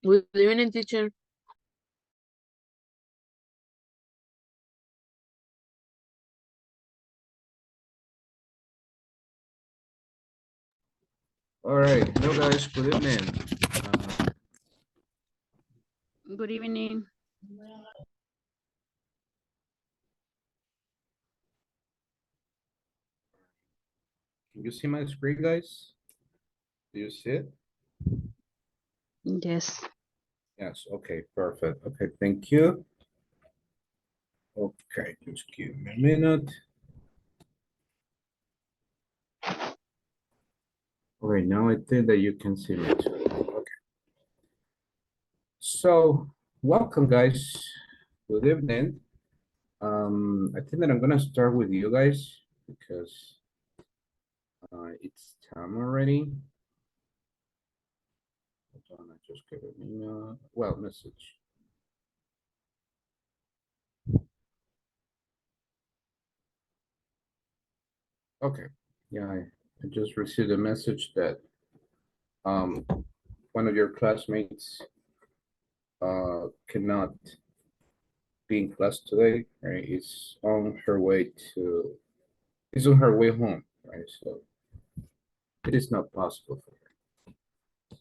Good evening, teacher. All right, hello guys, good evening. Good evening. Can you see my screen, guys? Do you see it? Yes. Yes, okay, perfect. Okay, thank you. Okay, just give me a minute. All right, now I think that you can see me too. Okay, so welcome guys. Good evening. I think that I'm gonna start with you guys because it's time already. Hold on, I just got an email. Well, message. Okay, yeah, I just received a message that um one of your classmates cannot be in class today, right? Is on her way home, right? So it is not possible for her.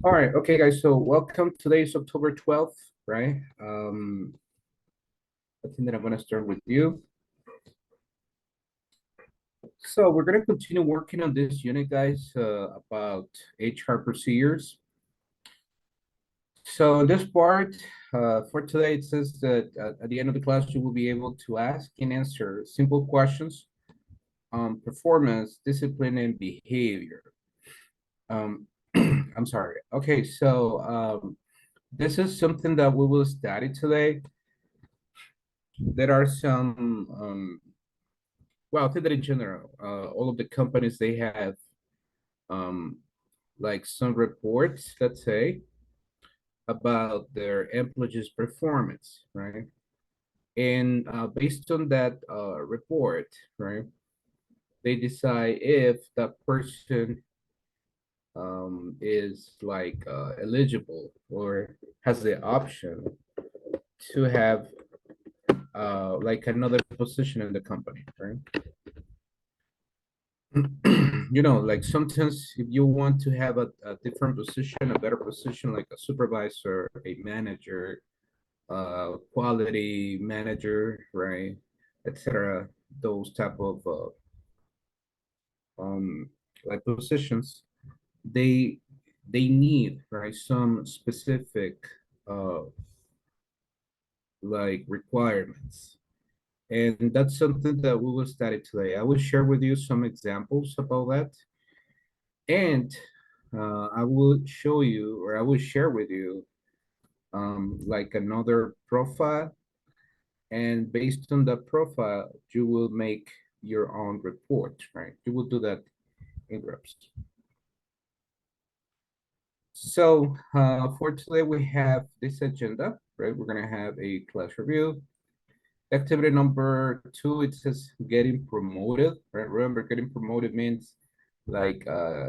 All right, okay, guys. So welcome. Today is October 12th, right? I think that I'm gonna start with you. So we're gonna continue working on this unit, guys, about HR procedures. So in this part, for today, it says that at the end of the class, you will be able to ask and answer simple questions on performance, discipline, and behavior. I'm sorry. Okay, so this is something that we will study today. There are some, well, I think that in general, all of the companies, they have um, like some reports, let's say, about their employees' performance, right? And based on that report, right, they decide if that person is like eligible or has the option to have like another position in the company, right? You know, like sometimes if you want to have a different position, a better position, like a supervisor, a manager, quality manager, right, etc. Those type of um, like positions, they they need right some specific uh, like requirements, and that's something that we will study today. I will share with you some examples about that, and I will show you, or I will share with you like another profile, and based on that profile you will make your own report, right? You will do that in groups. So for today we have this agenda, right? We're gonna have a class review. Activity number 2, it says getting promoted, right? Remember, getting promoted means like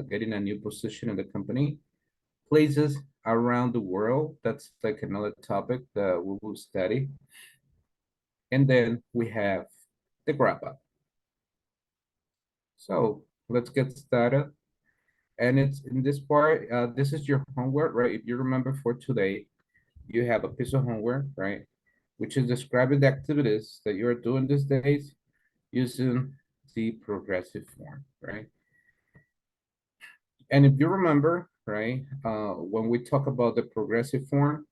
getting a new position in the company. Places around the world, that's like another topic that we will study. And then we have the wrap up. So let's get started. And it's in this part, this is your homework, right? If you remember for today, you have a piece of homework, right? Which is describing the activities that you're doing these days using the progressive form, right? And if you remember, right, when we talk about the progressive form,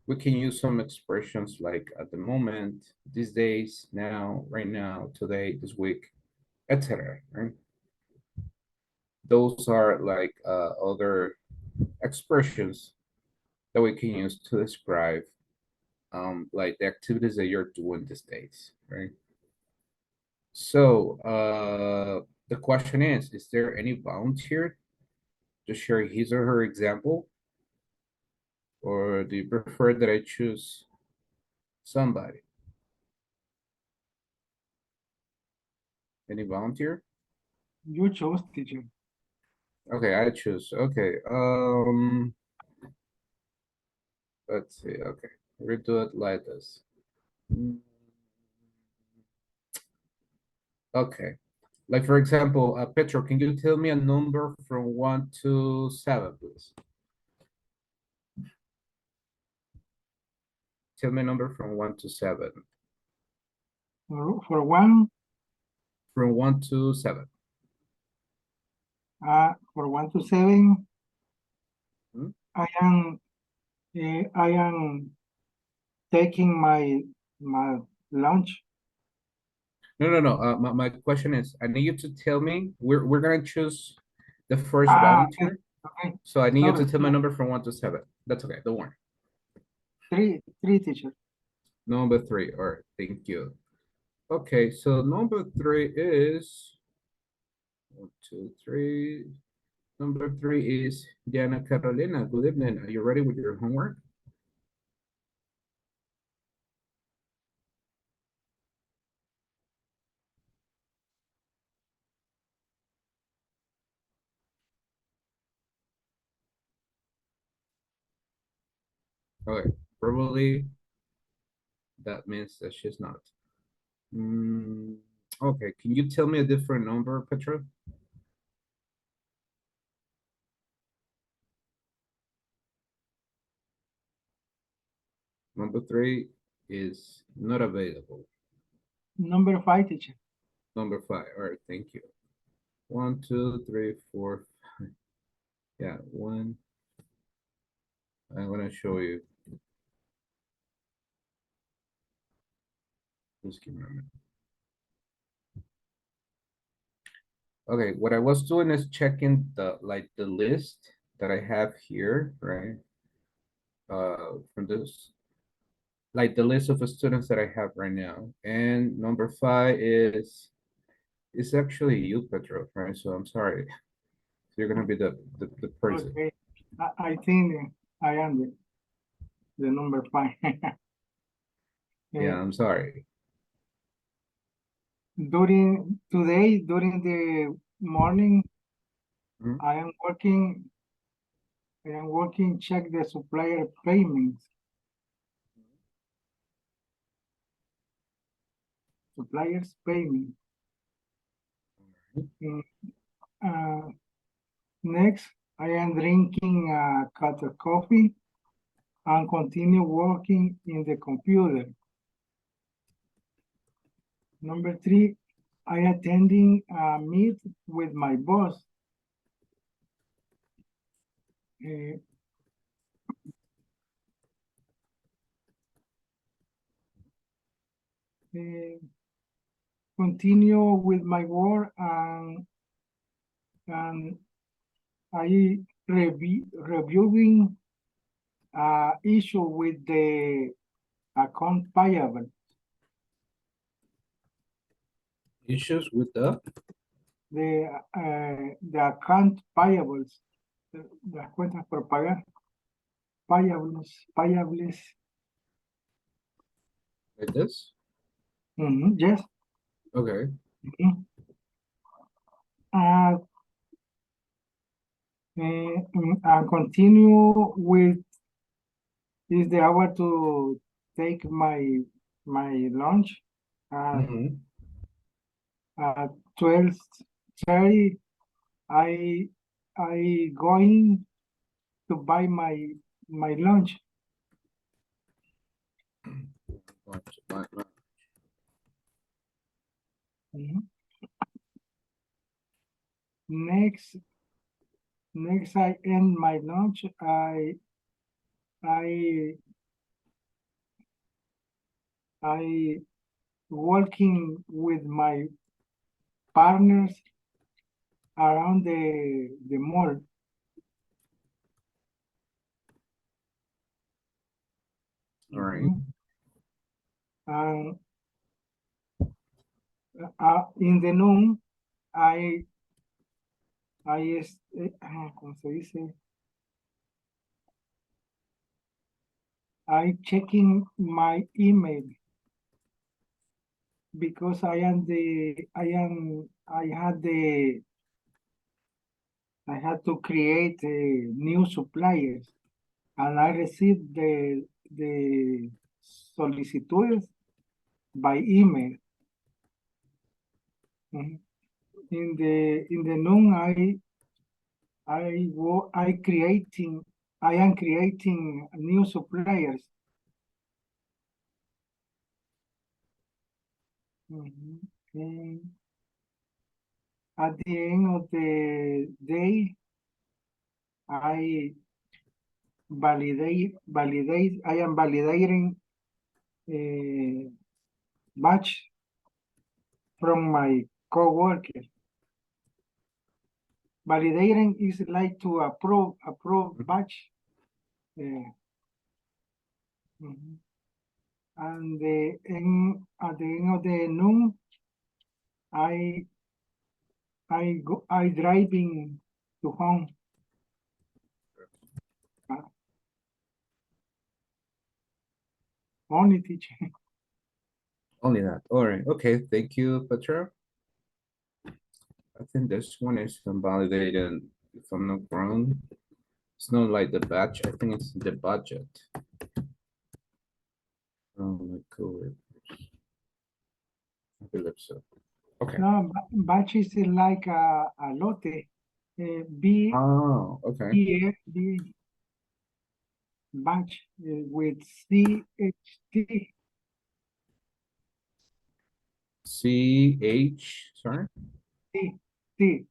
we can use some expressions like at the moment, these days, now, right now, today, this week, etc. Right? Those are like other expressions that we can use to describe like the activities that you're doing these days, right? So the question is there any volunteer to share his or her example? Or do you prefer that I choose somebody? Any volunteer? You chose, teacher. Okay, I choose. Okay. let's see. Okay, we do it like this. Okay, like for example, Petro, can you tell me a number from 1 to 7, please? Tell me a number from 1 to 7. For one, From 1 to 7. for 1 to 7, Hmm? I am taking my lunch. No. My question is, I need you to tell me. We're gonna choose the first Okay, volunteer. okay. So I need you to Sorry, tell my number from 1 to 7. That's okay. Don't worry. three teacher. Number 3. All right. Thank you. Okay. So number 3 is 1, 2, 3. Number 3 is Diana Carolina. Good evening. Are you ready with your homework? Okay. Probably that means that she's not. Okay. Can you tell me a different number, Petra? Number 3 is not available. Number 5 teacher. Number 5. All right, thank you. 1, 2, 3, 4, 5. Yeah, 1. I'm gonna show you. Just give me a minute. Okay, what I was doing is checking the list that I have here, right? From this, like the list of the students that I have right now. And number 5 is actually you, Petro, right? So I'm sorry. You're gonna be the person. Okay. I think I am the number 5. Yeah, I'm sorry. During the morning, Mhm. I am working, check the supplier payments. Suppliers payment. Uh, Next, I am drinking a cup of coffee and continue working in the computer. Number 3, I attending a meet with my boss. Uh, uh, Continue with my work and I reviewing issue with the account payable. Issues with the The account payables, las cuentas por pagar, payables. like this? Yes. Okay. Mhm. And continue with is the hour to take my lunch at Mhm. 12:30. I going to buy my lunch. Mhm. Next, I end my lunch. I I working with my partners around the mall. All right. Mhm. And in the noon, ¿cómo se dice? I checking my email because I had I had to create new suppliers. and I received the solicitudes by email. Mhm. In the noon, I am creating new suppliers. Mhm. And at the end of the day, I I am validating batch from my coworker. Validating is like to approve batch. Uh, mhm. And at the end of the noon, I I driving to home. Uh, Only teacher. Only that. All right. Okay. Thank you, Petra. I think this one is invalidated, if I'm not wrong. It's not like the batch. I think it's the budget. Oh, my God. I believe so. Okay. No, batch is like a lote. B Oh, okay. B batch with CHT. CH, sorry. T T.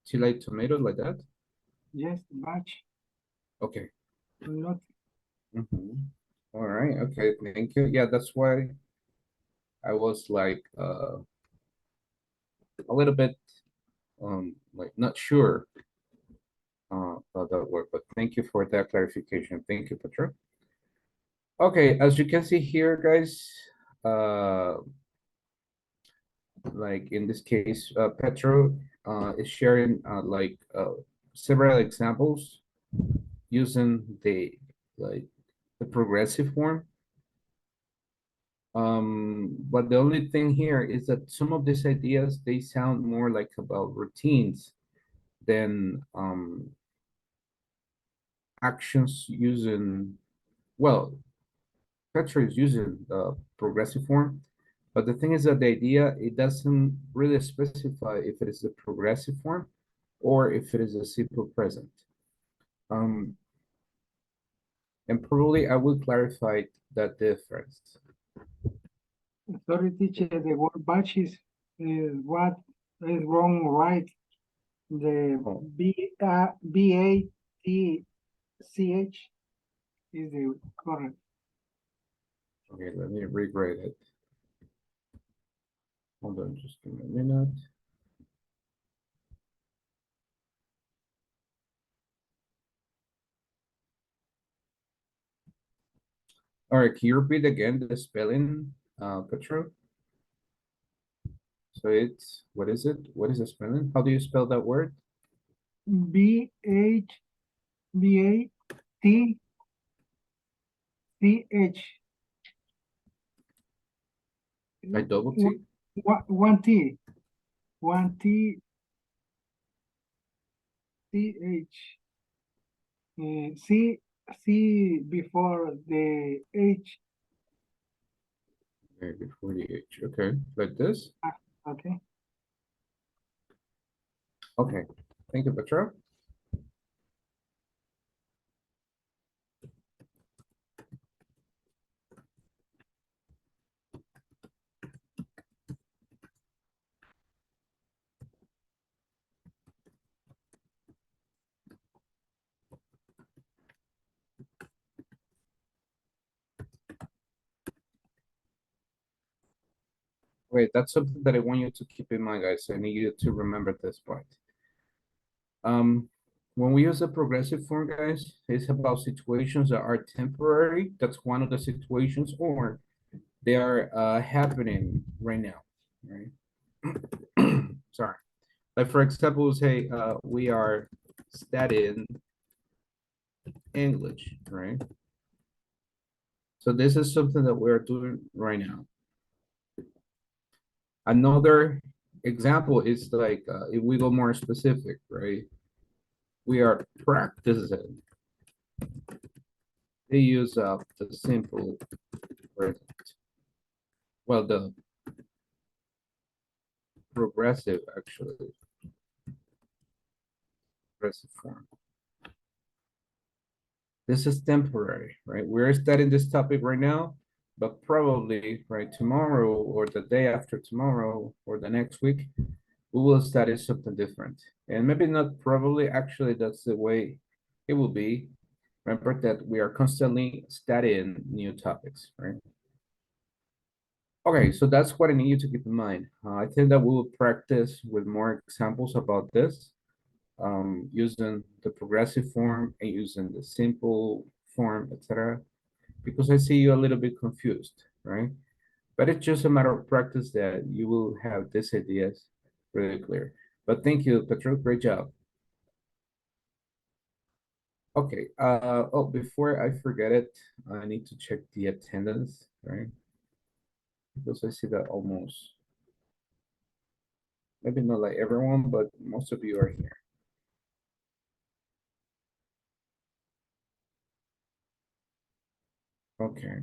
T like tomato, like that? Yes, batch. Okay. Not Mhm. All right. Okay. Thank you. Yeah, that's why I was like a little bit like not sure about that word, but thank you for that clarification. Thank you, Petra. Okay, as you can see here, guys, uh, like in this case, Petro is sharing like several examples using like the progressive form. But the only thing here is that some of these ideas, they sound more like about routines than actions using, well, Petra is using the progressive form, but the thing is that the idea, it doesn't really specify if it is the progressive form or if it is a simple present. Um, and probably I will clarify that difference. sorry, teacher. The word batch is what is wrong, right? The Oh, BATCH is the correct. okay, let me rewrite it. Hold on, just give me a minute. All right, can you repeat again the spelling, Petro? So it's, what is it? What is the spelling? How do you spell that word? BATCH. Like double T? One T. One T. CH. C before the H. Okay, before the H. Okay, like this? Okay. Okay, thank you, Petra. Wait, that's something that I want you to keep in mind, guys. I need you to remember this point. When we use the progressive form, guys, it's about situations that are temporary. That's one of the situations, or they are happening right now, right? Sorry. Like for example, say we are studying English, right? So this is something that we're doing right now. Another example is like if we go more specific, right? We are practicing the use of the simple present. Well, the progressive, actually, progressive form. This is temporary, right? We're studying this topic right now, but probably, right, tomorrow or the day after tomorrow or the next week, we will study something different. And maybe not probably, actually, that's the way it will be. Remember that we are constantly studying new topics, right? Okay, so that's what I need you to keep in mind. I think that we will practice with more examples about this, using the progressive form and using the simple form, etc. Because I see you a little bit confused, right? But it's just a matter of practice that you will have these ideas really clear. But thank you, Petro, great job. Okay, oh, before I forget it, I need to check the attendance, right? Because I see that almost, maybe not like everyone, but most of you are here. Okay.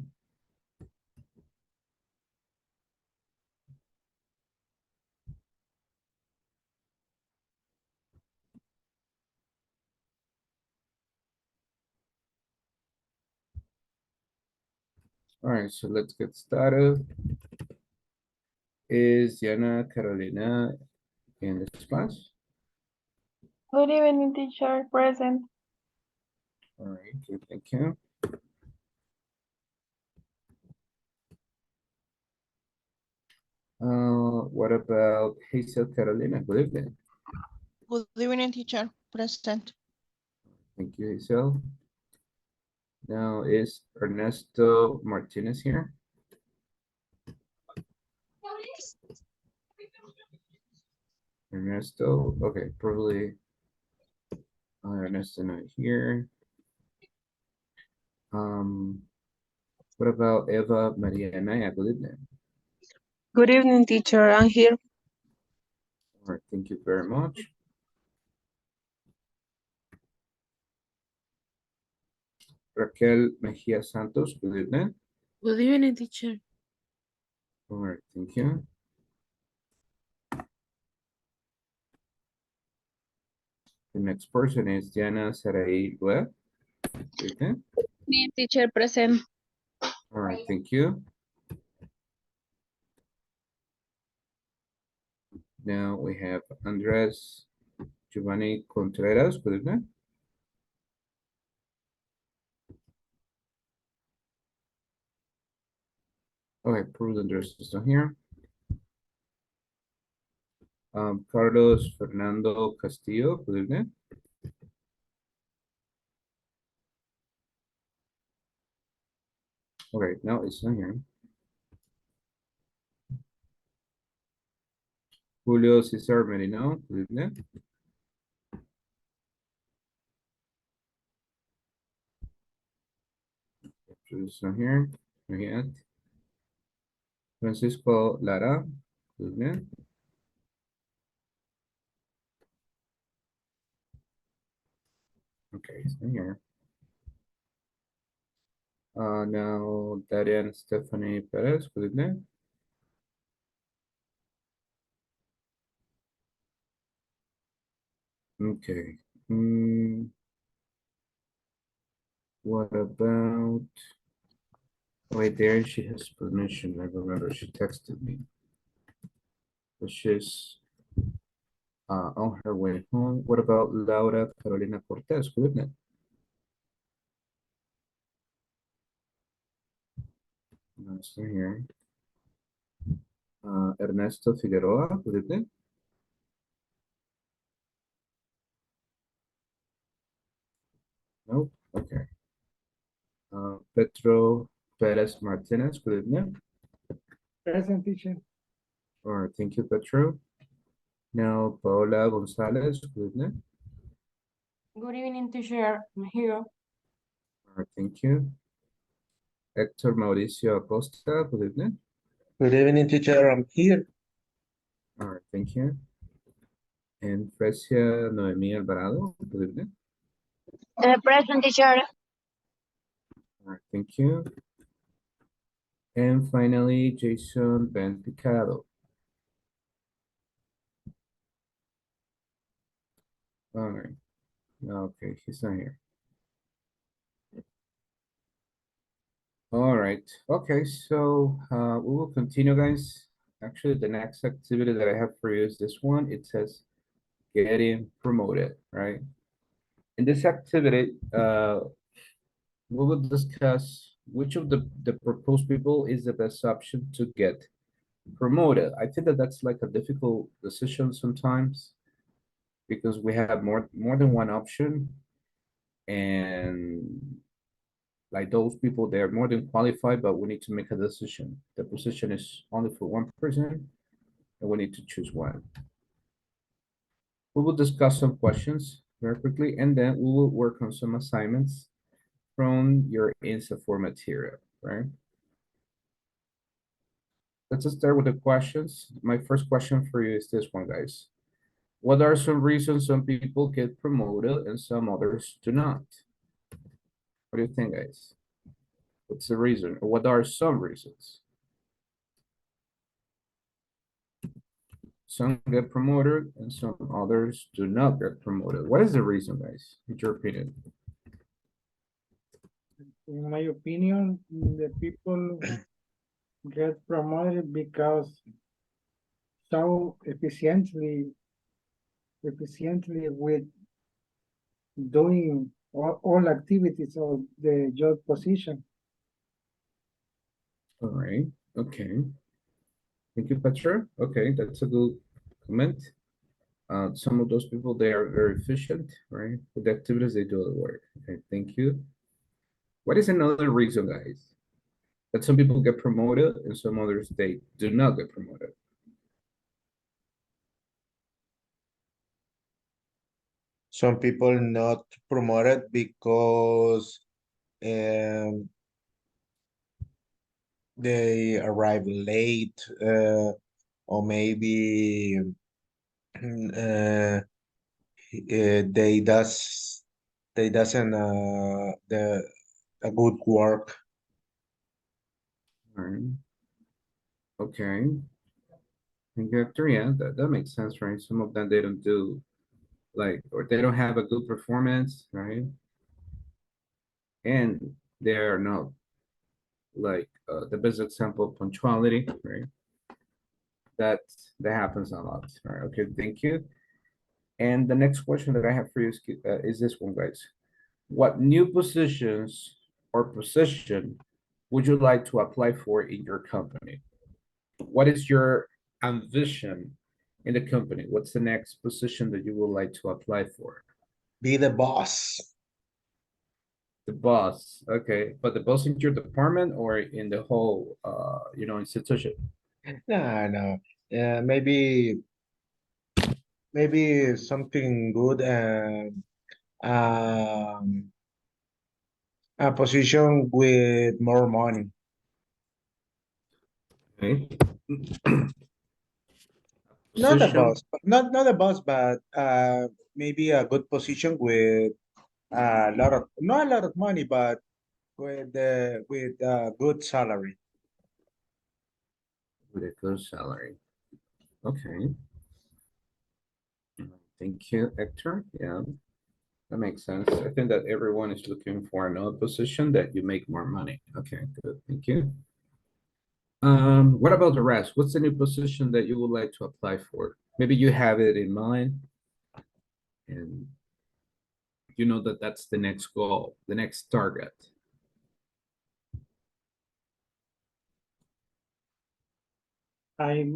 All right, so let's get started. Is Diana Carolina in this class? Good evening, teacher. Present. All right, okay, thank you. What about Hazel Carolina? Good evening. Good evening, teacher. Present. Thank you, Hazel. Now, is Ernesto Martinez here? Ernesto, okay, probably Ernesto not here. What about Eva Maria Naya? Good evening. Good evening, teacher. I'm here. All right, thank you very much. Raquel Mejia Santos, good evening. Good evening, teacher. All right, thank you. The next person is Diana Sarai Webb. Good evening. Me, teacher, present. All right, thank you. Now we have Andres Giovanni Contreras, good evening. Okay, Prudence Andres is not here. Carlos Fernando Castillo, good evening. Okay, no, it's not here. Julio Cesar Merino, good evening. It's not here, not yet. Francisco Lara, good evening. Okay, it's not here. Now Darian Stephanie Perez, good evening. Okay. What about, wait, there she has permission. I remember she texted me. But she's on her way home. What about Laura Carolina Cortez? Good evening. No, it's not here. Ernesto Figueroa, good evening. Nope, okay. Petro Perez Martinez, good evening. Present, teacher. All right, thank you, Petro. Now, Paola Gonzalez, good evening. Good evening, teacher. I'm here. All right, thank you. Hector Mauricio Acosta, good evening. Good evening, teacher. I'm here. All right, thank you. And Frecia Noemí Alvarado, good evening. Present, teacher. All right, thank you. And finally, Jason Ben Picado. All right. Okay, he's not here. All right. Okay, so we will continue, guys. Actually, the next activity that I have for you is this one. It says getting promoted, right? In this activity, we will discuss which of the proposed people is the best option to get promoted. I think that that's like a difficult decision sometimes because we have more than one option, and like those people, they're more than qualified, but we need to make a decision. The position is only for one person, and we need to choose one. We will discuss some questions very quickly, and then we will work on some assignments from your INSA4 material, right? Let's just start with the questions. My first question for you is this one, guys. What are some reasons some people get promoted and some others do not? What do you think, guys? What's the reason? Or what are some reasons? Some get promoted and some others do not get promoted. What is the reason, guys, in your opinion? In my opinion, the people get promoted because so efficiently with doing all activities of the job position. All right, okay. Thank you, Petra. Okay, that's a good comment. Some of those people, they are very efficient, right? With the activities, they do the work. Okay, thank you. What is another reason, guys? That some people get promoted and some others, they do not get promoted. Some people not promoted because um, they arrive late, or maybe they doesn't the a good work. All right. Okay. And Victor, yeah, that makes sense, right? Some of them, they don't do like, or they don't have a good performance, right? And they're not like the best example of punctuality, right? That happens a lot, right? Okay, thank you. And the next question that I have for you is this one, guys. What new positions or position would you like to apply for in your company? What is your ambition in the company? What's the next position that you would like to apply for? Be the boss. The boss, okay, but the boss in your department or in the whole, institution? No. Maybe something good and um, a position with more money. Okay. Not the Position, boss, not the boss, but maybe a good position with a lot of not a lot of money, but with good salary. with a good salary. Okay. Thank you, Hector. Yeah, that makes sense. I think that everyone is looking for another position that you make more money. Okay, good. Thank you. What about the rest? What's the new position that you would like to apply for? Maybe you have it in mind and you know that that's the next goal, the next target. I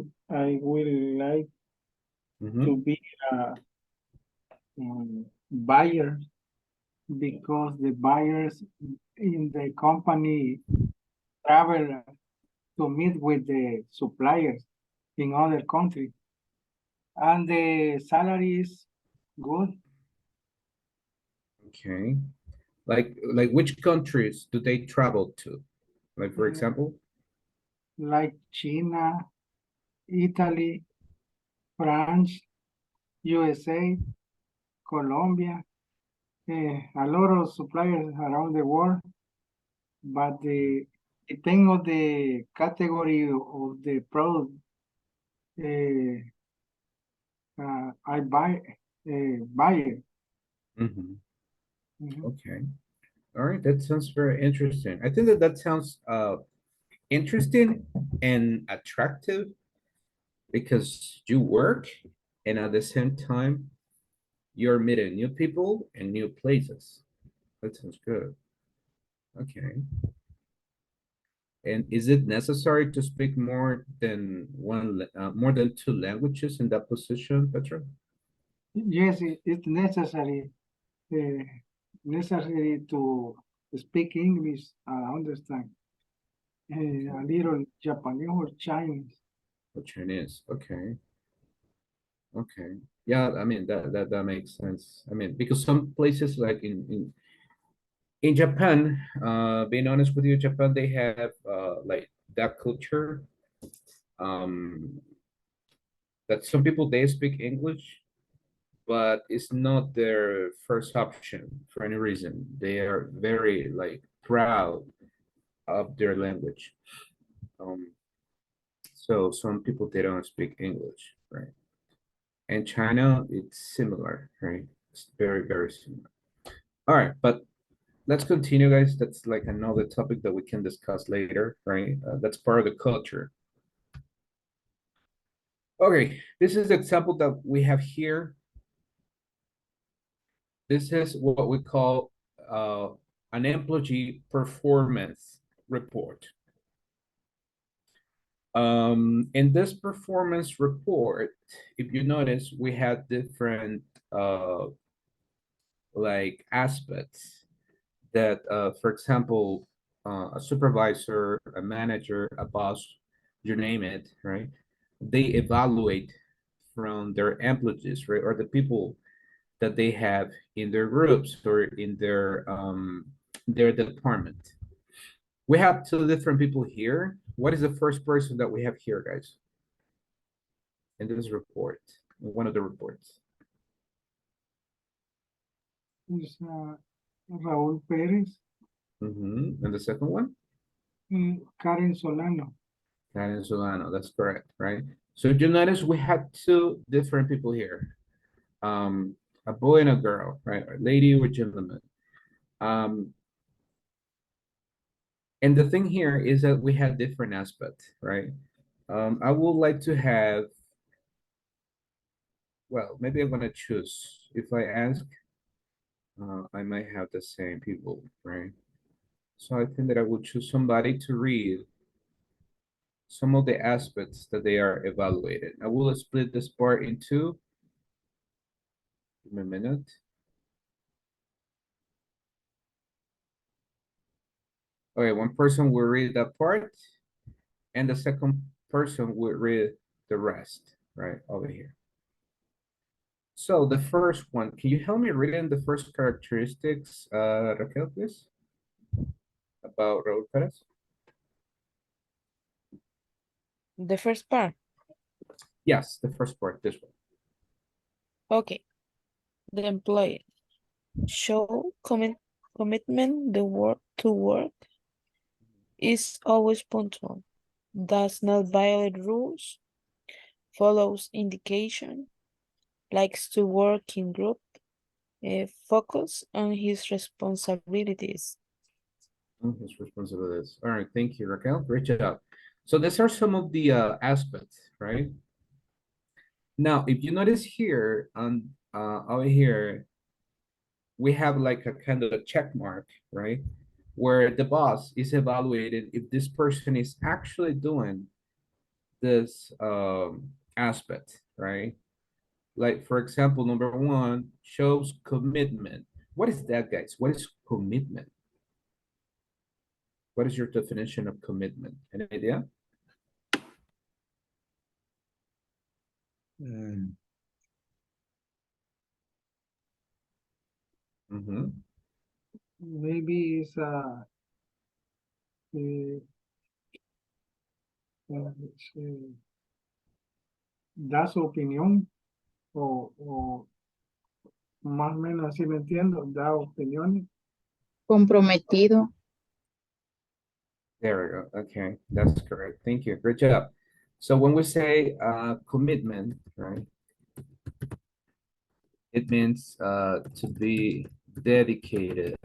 will like Mhm. to be a buyer because the buyers in the company travel to meet with the suppliers in other countries, and the salary is good, Okay. Like which countries do they travel to? Like for Mm. example? like China, Italy, France, USA, Colombia, a lot of suppliers around the world. but the thing of the category of the product, I buy it. Mhm. Mhm. Okay. All right, that sounds very interesting. I think that that sounds interesting and attractive because you work and at the same time you're meeting new people and new places. That sounds good. Okay. And is it necessary to speak more than more than two languages in that position, Petra? Yes, it's uh, necessary to speak English and understand a little Japanese or Chinese. Or Chinese? Okay. Okay. Yeah, I mean that makes sense. I mean, because some places like in Japan, being honest with you, Japan they have like that culture um that some people they speak English, but it's not their first option for any reason. They are very like proud of their language. Um, so some people they don't speak English, right? And China, it's similar, right? It's very, very similar. All right, but let's continue, guys. That's like another topic that we can discuss later, right? That's part of the culture. Okay, this is the example that we have here. This is what we call an employee performance report. In this performance report, if you notice, we had different like aspects that, for example, a supervisor, a manager, a boss, you name it, right? They evaluate from their employees, right, or the people that they have in their groups or in their department. We have two different people here. What is the first person that we have here, guys? In this report, in one of the reports. It's Raúl Pérez And the second one? and Karen Solano. Karen Solano, that's correct, right? So if you notice, we had two different people here. A boy and a girl, right? A lady or gentleman. Um, and the thing here is that we had different aspects, right? I would like to have, well, maybe I'm gonna choose. If I ask, I might have the same people, right? So I think that I will choose somebody to read some of the aspects that they are evaluated. I will split this part in two. Give me a minute. Okay, one person will read that part, and the second person will read the rest, right, over here. So the first one, can you help me reading the first characteristics, Raquel, please, about Raúl Pérez? The first part. Yes, the first part, this one. Okay. The employee show commitment the work to work, is always punctual, does not violate rules, follows indication, likes to work in group, focus on his responsibilities. His responsibilities. All right, thank you, Raquel. Great job. So these are some of the aspects, right? Now, if you notice here on over here, we have like a kind of a check mark, right? Where the boss is evaluated if this person is actually doing this aspect, right? Like for example, number one shows commitment. What is that, guys? What is commitment? What is your definition of commitment? Any idea? Mm, Mm-hmm. Maybe it's da su opinión o más o menos así me entiendo, da opiniones. Comprometido. There we go. Okay, that's correct. Thank you. Great job. So when we say commitment, right, it means to be dedicated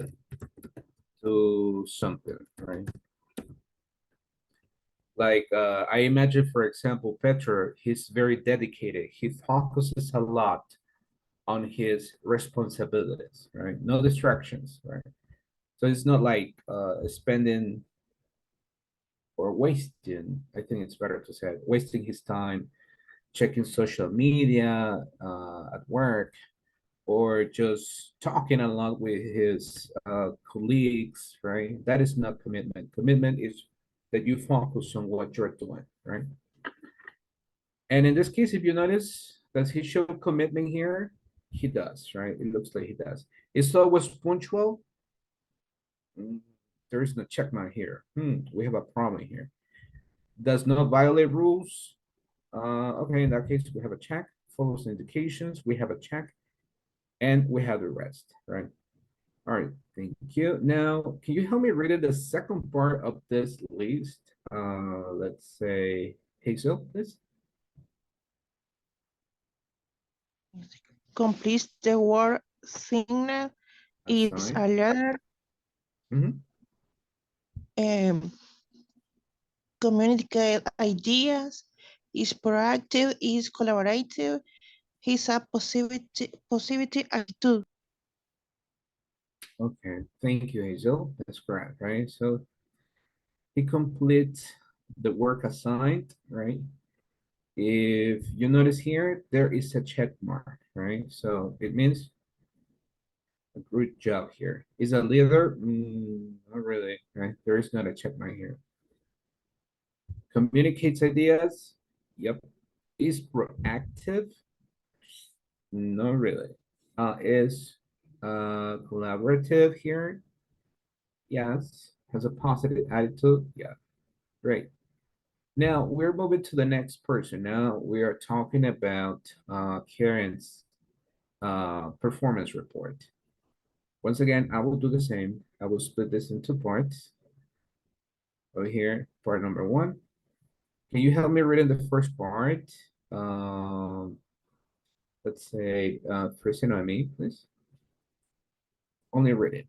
to something, right? Like I imagine, for example, Petro, he's very dedicated. He focuses a lot on his responsibilities, right? No distractions, right? So it's not like spending or wasting, I think it's better to say, wasting his time checking social media at work, or just talking a lot with his colleagues, right? That is not commitment. Commitment is that you focus on what you're doing, right? And in this case, if you notice, does he show commitment here? He does, right? It looks like he does. Is always punctual? There is no check mark here. We have a problem here. Does not violate rules? Okay, in that case, we have a check. Follows indications, we have a check. And we have the rest, right? All right, thank you. Now, can you help me read the second part of this list? Let's say Hazel, please. Complete the word signal is Assign. a letter. Um, communicate ideas, is proactive, is collaborative, he's a positivity attitude. Okay, thank you, Hazel. That's correct, right? So he completes the work assigned, right? If you notice here, there is a check mark, right? So it means a good job here. Is a leader? Not really, right? There is not a check mark here. Communicates ideas? Yep. Is proactive? Not really. Is collaborative here? Yes. Has a positive attitude? Yeah. Great. Now we're moving to the next person. Now we are talking about Karen's performance report. Once again, I will do the same. I will split this into parts. Over here, part number one. Can you help me read in the first part? Let's say first on me, please. Only read it.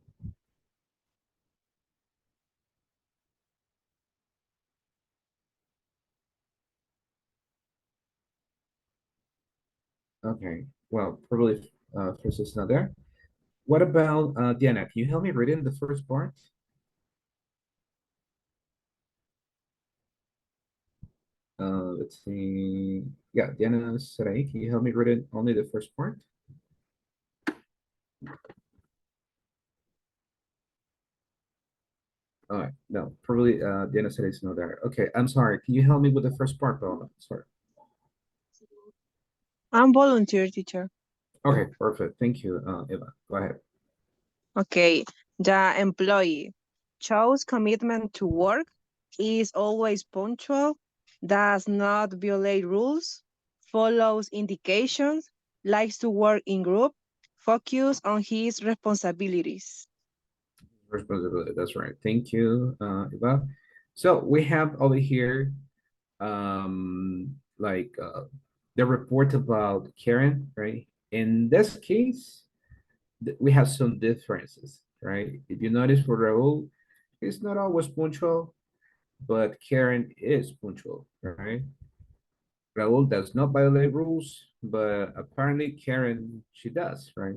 Okay, well, probably first is not there. What about Diana? Can you help me read in the first part? Let's see. Yeah, Diana Sarai, can you help me read it only the first part? All right, no, probably Diana Sarai is not there. Okay, I'm sorry. Can you help me with the first part, Paola? Sorry. I'm volunteer teacher. Okay, perfect. Thank you, Eva. Go ahead. Okay, the employee shows commitment to work, is always punctual, does not violate rules, follows indications, likes to work in group, focus on his responsibilities. Responsibility, that's right. Thank you, Eva. So we have over here like the report about Karen, right? In this case, we have some differences, right? If you notice for Raul, he's not always punctual, but Karen is punctual, right? Raul does not violate rules, but apparently Karen, she does, right?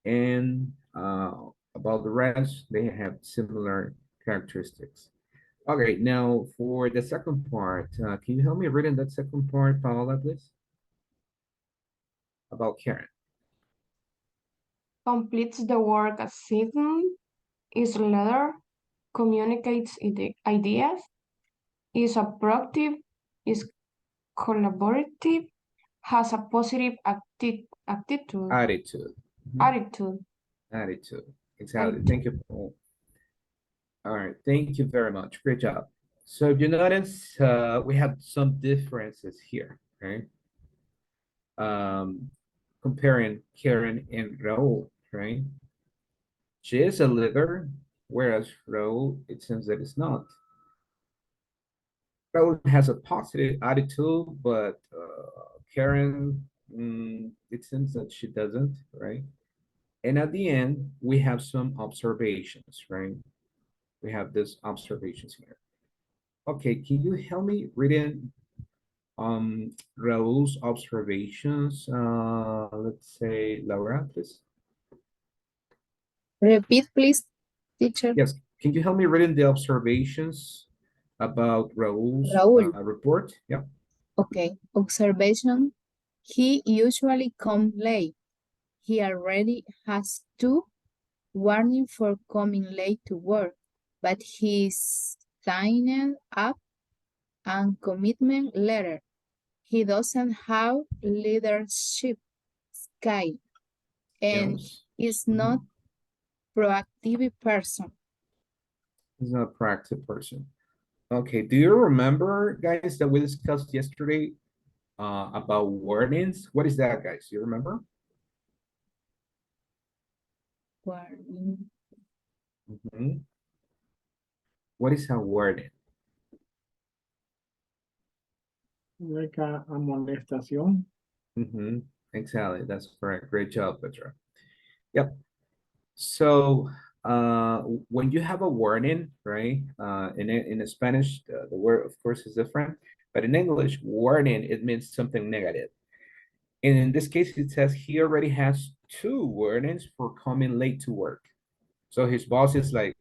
And about the rest, they have similar characteristics. Okay, now for the second part, can you help me read in that second part, Paola, please? About Karen. Completes the work assigned, is leader, communicates ideas, is a proactive, is collaborative, has a positive attitude. Attitude. Attitude. Attitude. Exactly. Thank you, Paul. All right, thank you very much. Great job. So if you notice, we have some differences here, right? Comparing Karen and Raul, right? She is a leader, whereas Raul, it seems that it's not. Raul has a positive attitude, but Karen, it seems that she doesn't, right? And at the end, we have some observations, right? We have these observations here. Okay, can you help me reading Raul's observations? Let's say Laura, please. Repeat, please, teacher. Yes, can you help me reading the observations about Raul's Raul. report? Yeah. Okay. Observation. He usually comes late. He already has 2 warning for coming late to work, but he's signing up and commitment letter. He doesn't have leadership skill and Yes. is not proactive person. He's not a proactive person. Okay, do you remember, guys, that we discussed yesterday about warnings? What is that, guys? You remember? Warning. Mhm. What is a warning? Like a amonestación. Exactly, that's correct. Great job, Petra. Yep. So when you have a warning, right? In Spanish, the word, of course, is different. But in English, warning, it means something negative. And in this case, it says he already has 2 warnings for coming late to work. So his boss is like,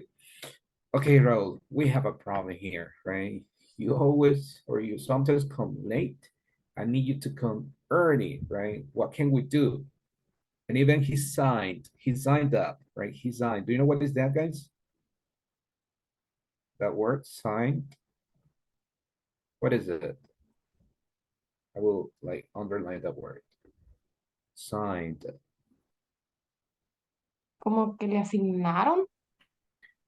okay, Raul, we have a problem here, right? You always, or you sometimes come late. I need you to come early, right? What can we do? And even he signed up, right? He signed. Do you know what is that, guys? That word, signed? What is it? I will like underline that word. Signed. Como que le asignaron.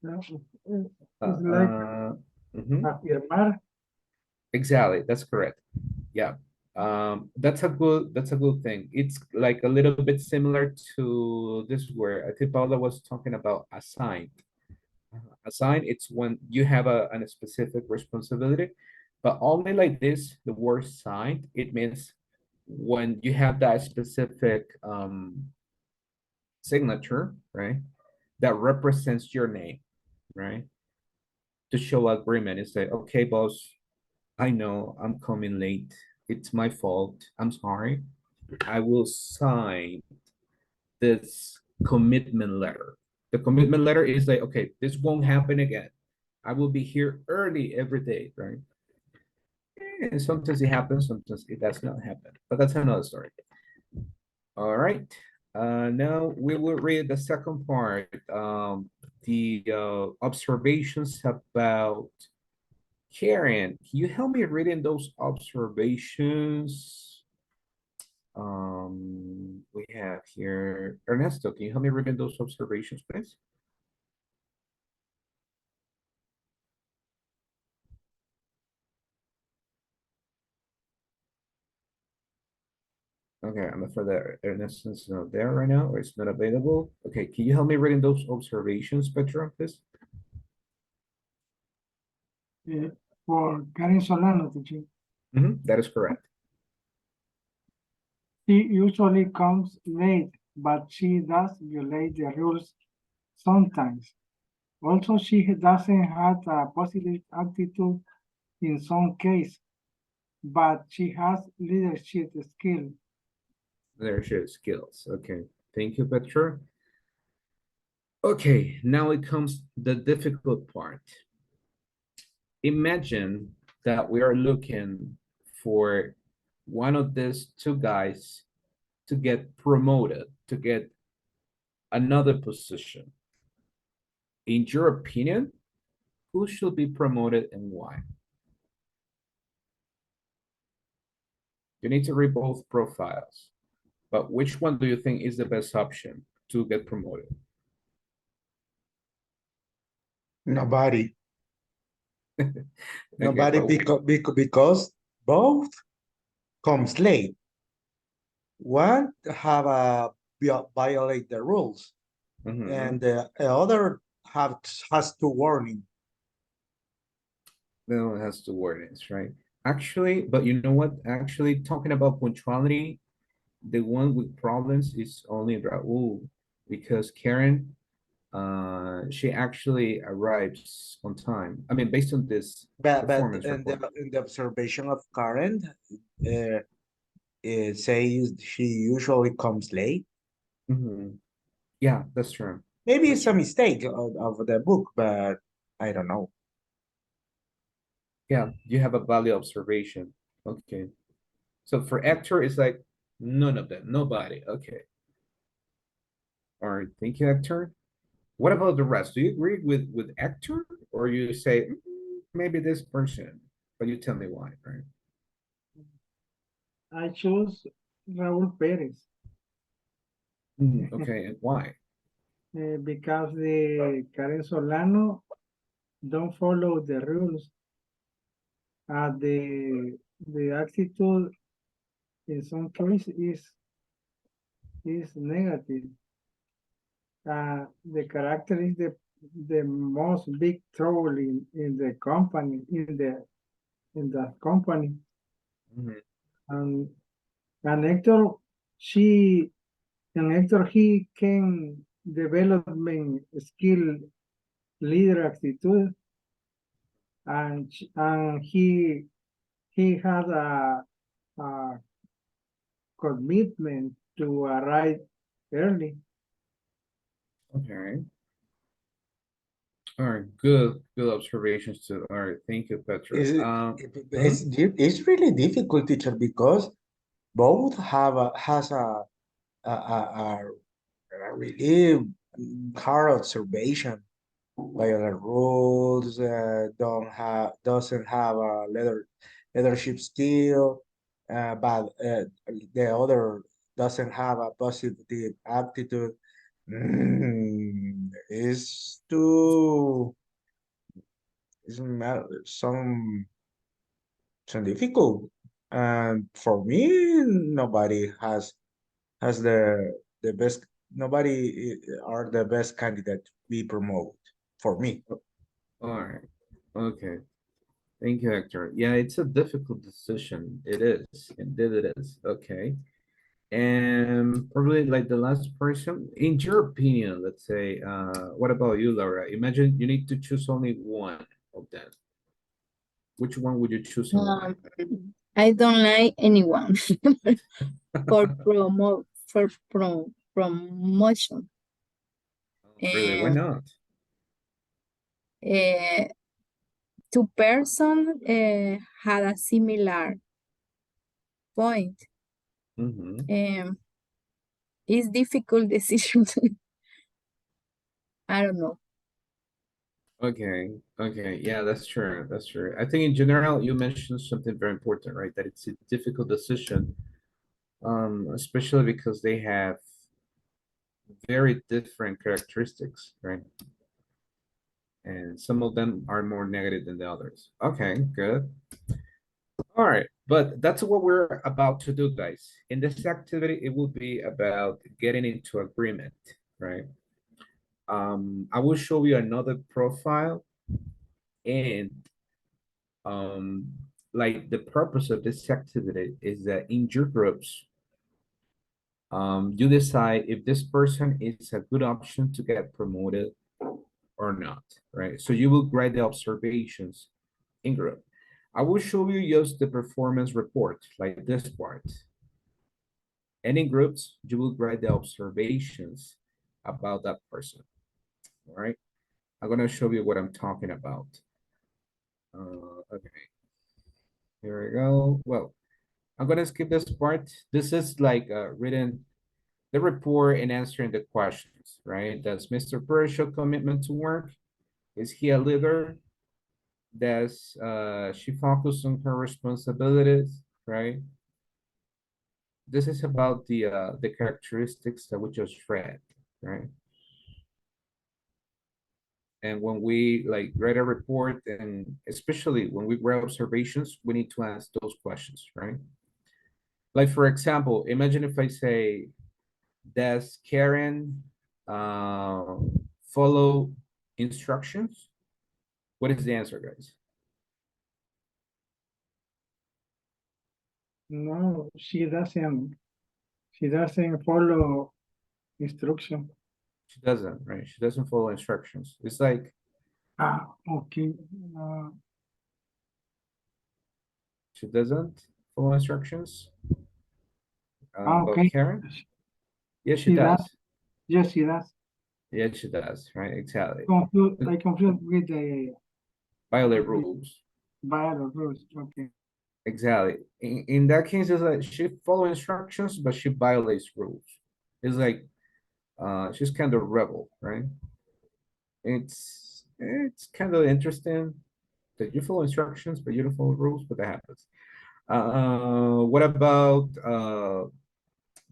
No, it's Uh, like mhm. afirmar. Exactly, that's correct. Yeah. That's a good thing. It's like a little bit similar to this word. I think Paula was talking about assigned. Assigned, it's when you have a specific responsibility, but only like this, the word signed, it means when you have that specific signature, right? That represents your name, right? To show agreement and say, okay, boss, I know I'm coming late. It's my fault. I'm sorry. I will sign this commitment letter. The commitment letter is like, okay, this won't happen again. I will be here early every day, right? And sometimes it happens, sometimes it does not happen, but that's another story. All right. Now we will read the second part, the observations about Karen. Can you help me reading those observations? We have here Ernesto. Can you help me reading those observations, please? Okay, I'm afraid that Ernesto is not there right now, or it's not available. Okay, can you help me reading those observations, Petra, please? For Karen Solano, teacher. That is correct. She usually comes late, but she does violate the rules sometimes. Also, she doesn't have a positive attitude in some case, but she has leadership skill. Leadership skills. Okay, thank you, Petra. Okay, now it comes the difficult part. Imagine that we are looking for one of these 2 guys to get promoted, to get another position. In your opinion, who should be promoted and why? You need to read both profiles, but which one do you think is the best option to get promoted? Nobody. Okay, Nobody because both comes late. One have a violate the rules, and the other has two warning. No, it has two warnings, right? Actually, but you know what? Actually, talking about punctuality, the one with problems is only Raul, because Karen, she actually arrives on time. I mean, based on this But performance report. in the observation of Karen, it says she usually comes late. Mhm. Yeah, that's true. Maybe That's it's a true. mistake of the book, but I don't know. Yeah, you have a valid observation. Okay. So for Hector, it's like none of them, nobody. Okay. All right, thank you, Hector. What about the rest? Do you agree with Hector, or you say maybe this person, but you tell me why, right? I choose Raúl Pérez Okay, and why? because the Karen Solano don't follow the rules. The attitude in some cases is negative. The character is the most big trouble in the company in the company. Mhm. And and Hector she and Hector he can development skill leader attitude and he has a commitment to arrive early. Okay. All right, good observations too. All right, thank you, Petra. Is it, Mhm. it's really difficult, teacher, because both have has a really hard observation. By the rules, doesn't have a leadership skill, but the other doesn't have a positive attitude. Is too is some difficult, and for me, nobody has the best. Nobody are the best candidate we promote for me. All right. Okay. Thank you, Hector. Yeah, it's a difficult decision. It is. Indeed it is. Okay. And probably like the last person, in your opinion, let's say, what about you, Laura? Imagine you need to choose only one of them. Which one would you choose and why? I don't like anyone for promotion. Really, why And not? uh, two person had a similar point. Mm-hmm. It's difficult decision. I don't know. Okay, okay, yeah, that's true. That's true. I think in general, you mentioned something very important, right? That it's a difficult decision, especially because they have very different characteristics, right? And some of them are more negative than the others. Okay, good. All right, but that's what we're about to do, guys. In this activity, it will be about getting into agreement, right? I will show you another profile, and um, like the purpose of this activity is that in your groups, you decide if this person is a good option to get promoted or not, right? So you will grade the observations in group. I will show you just the performance report, like this part. And in groups, you will grade the observations about that person, all right? I'm gonna show you what I'm talking about. Okay, here we go. Well, I'm gonna skip this part. This is like written the report and answering the questions, right? Does Mr. Burr show commitment to work? Is he a leader? Does she focus on her responsibilities, right? This is about the characteristics that we just read, right? And when we like write a report, and especially when we write observations, we need to ask those questions, right? Like for example, imagine if I say, does Karen uh, follow instructions? What is the answer, guys? No, she doesn't. She doesn't follow instruction. She doesn't, right? She doesn't follow instructions. It's like, Ah, okay. she doesn't follow instructions. About Okay. Karen? Yes, she She does. does. Yes, she does. Yes, she does, right? Exactly. I confused with the Violate rules. violent rules. Okay. Exactly. In that case, it's like she follow instructions, but she violates rules. It's like she's kind of rebel, right? It's kind of interesting that you follow instructions, but you don't follow rules, but that happens. What about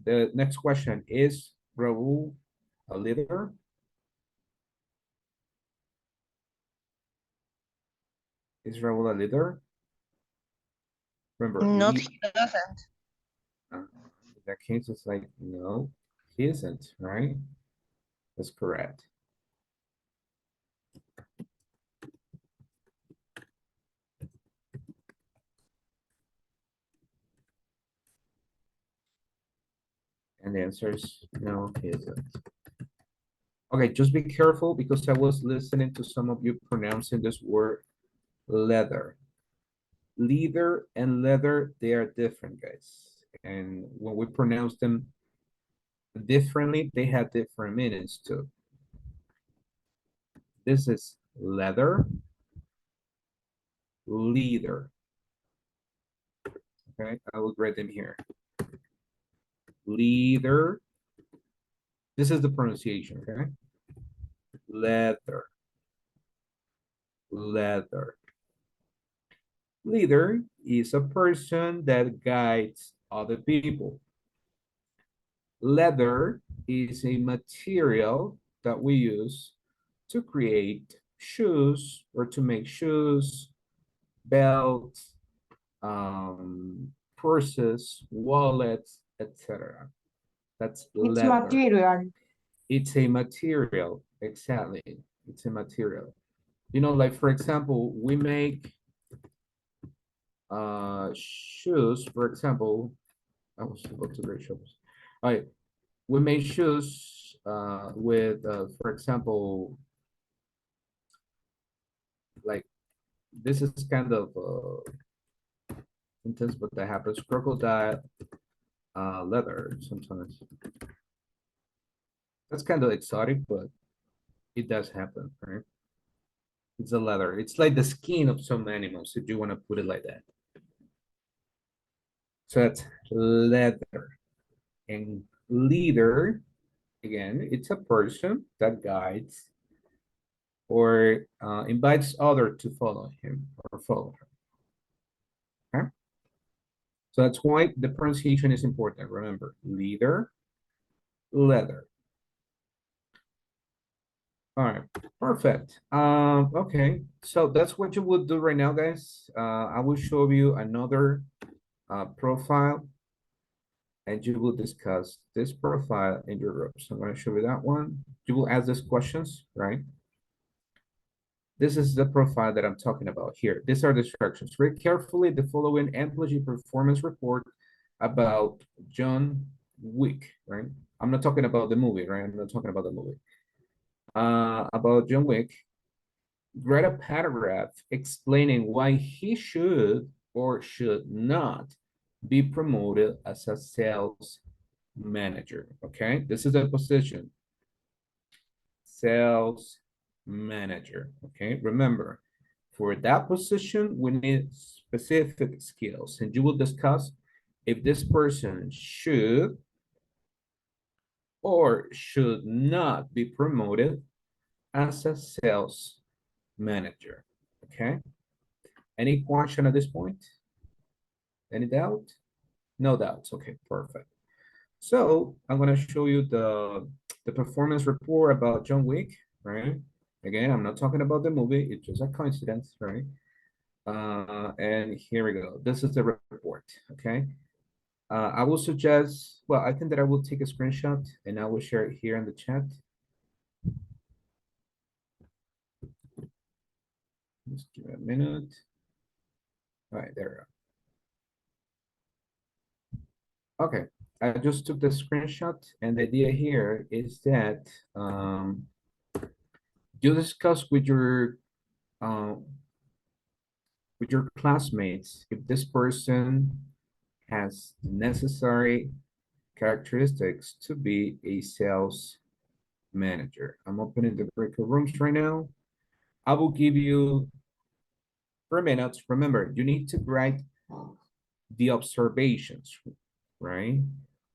the next question? Is Raul a leader? Is Raul a leader? Remember, Not lead. he doesn't. In that case, it's like, no, he isn't, right? That's correct. And the answer is no, he isn't. Okay, just be careful because I was listening to some of you pronouncing this word leather. Leather and leather, they are different, guys. And when we pronounce them differently, they have different meanings too. This is leather, leather. Okay, I will write them here. Leather. This is the pronunciation, okay? Leather. Leather. Leader is a person that guides other people. Leather is a material that we use to create shoes or to make shoes, belts, purses, wallets, etc. That's It's leather. material. It's a material, exactly. It's a material. You know, like for example, we make shoes, for example. I was about to great shoes. All right, we make shoes with, for example, like this is kind of intense, but that happens. Crocodile leather sometimes. That's kind of exotic, but it does happen, right? It's a leather. It's like the skin of some animals, if you want to put it like that. So that's leather. And leader, again, it's a person that guides or invites other to follow him or follow her. Okay? So that's why the pronunciation is important. Remember, leader, leather. All right, perfect. Okay, so that's what you would do right now, guys. I will show you another profile and you will discuss this profile in your group. So I'm going to show you that one. You will ask these questions, right? This is the profile that I'm talking about here. These are the instructions. Read carefully the following employee performance report about John Wick, right? I'm not talking about the movie, right? I'm not talking about the movie. About John Wick. Write a paragraph explaining why he should or should not be promoted as a sales manager, okay? This is a position, sales manager, okay? Remember, for that position, we need specific skills, and you will discuss if this person should or should not be promoted as a sales manager, okay? Any question at this point? Any doubt? No doubts, okay, perfect. So I'm gonna show you the performance report about John Wick, right? Again, I'm not talking about the movie, it's just a coincidence, right? And here we go. This is the report, okay? I will suggest, well, I think that I will take a screenshot and I will share it here in the chat. Just give it a minute. All right, there we go. Okay, I just took the screenshot, and the idea here is that you discuss um, with your classmates if this person has the necessary characteristics to be a sales manager. I'm opening the breakout rooms right now. I will give you 3 minutes. Remember, you need to write the observations, right?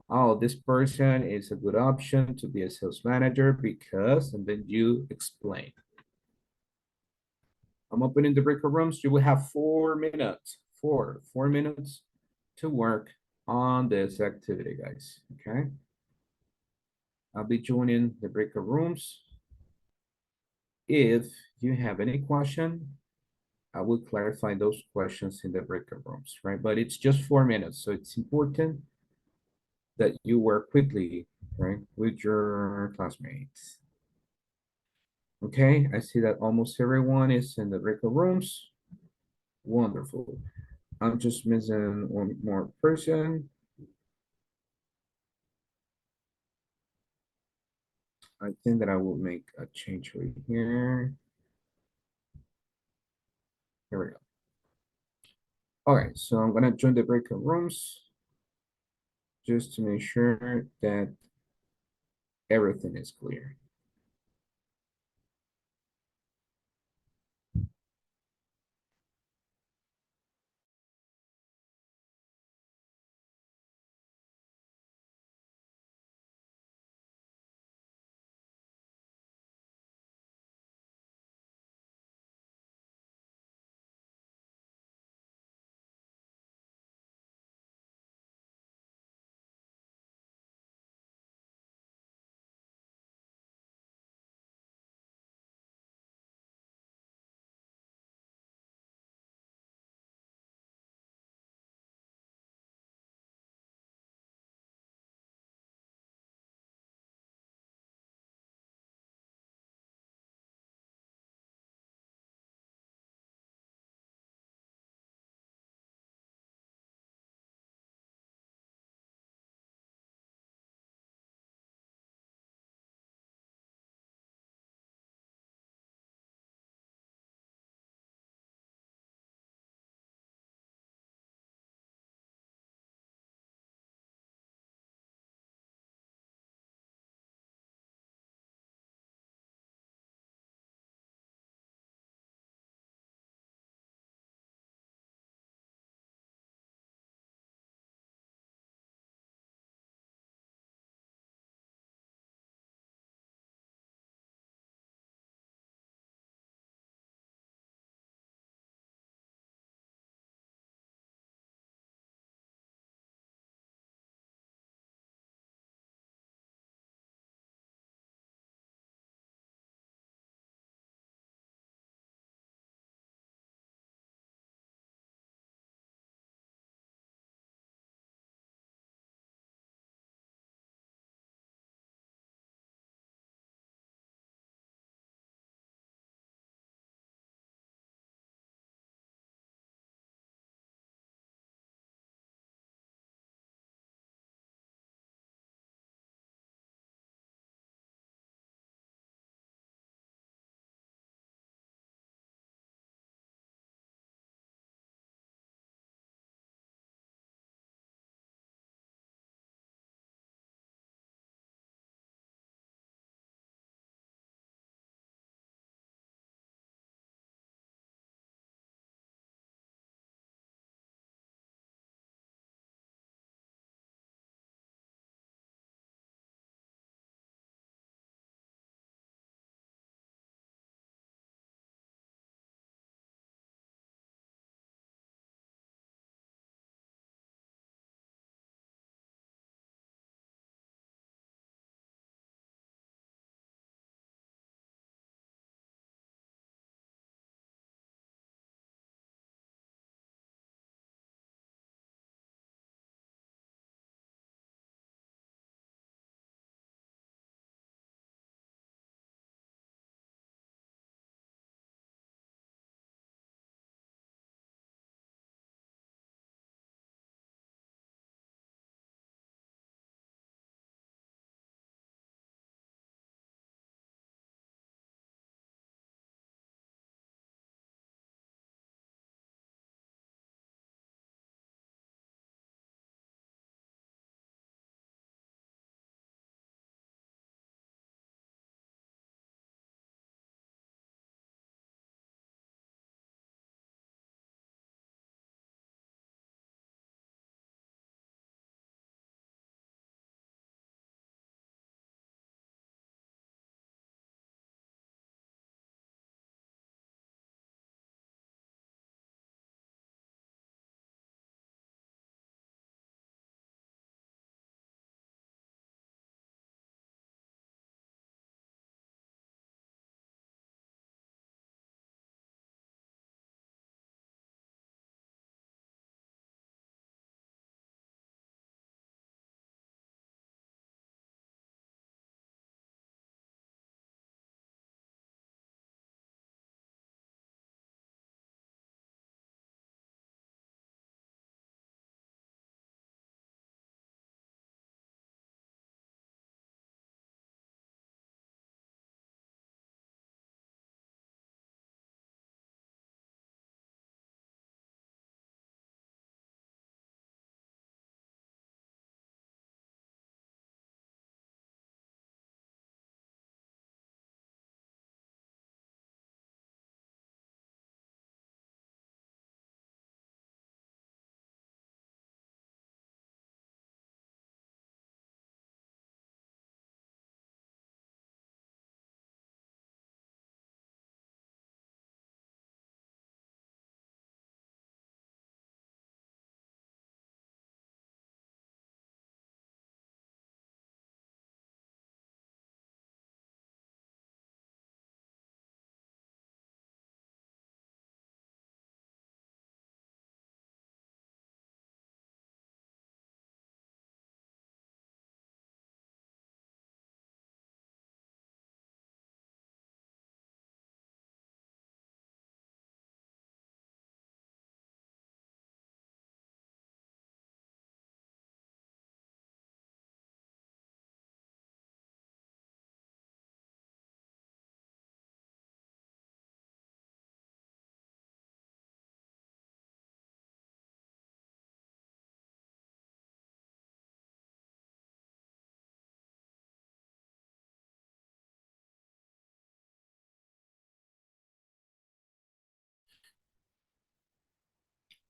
Oh, this person is a good option to be a sales manager because, and then you explain. I'm opening the breakout rooms. You will have 4 minutes, four minutes to work on this activity, guys, okay? I'll be joining the breakout rooms. If you have any question, I will clarify those questions in the breakout rooms, right? But it's just 4 minutes, so it's important that you work quickly, right, with your classmates. Okay, I see that almost everyone is in the breakout rooms. Wonderful. I'm just missing one more person. I think that I will make a change right here. Here we go. All right, so I'm gonna join the breakout rooms just to make sure that everything is clear.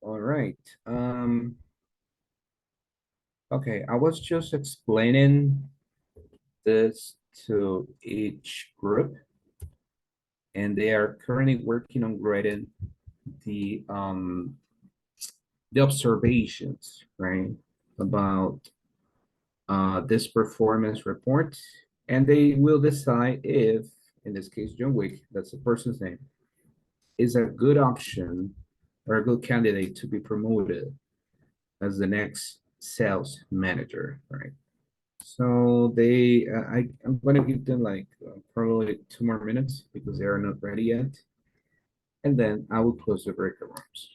All right. Okay, I was just explaining this to each group, and they are currently working on grading the the observations, right, about this performance report, and they will decide if, in this case, John Wick, that's the person's name, is a good option or a good candidate to be promoted as the next sales manager, right? So I'm gonna give them like probably 2 more minutes because they are not ready yet, and then I will close the breakout rooms.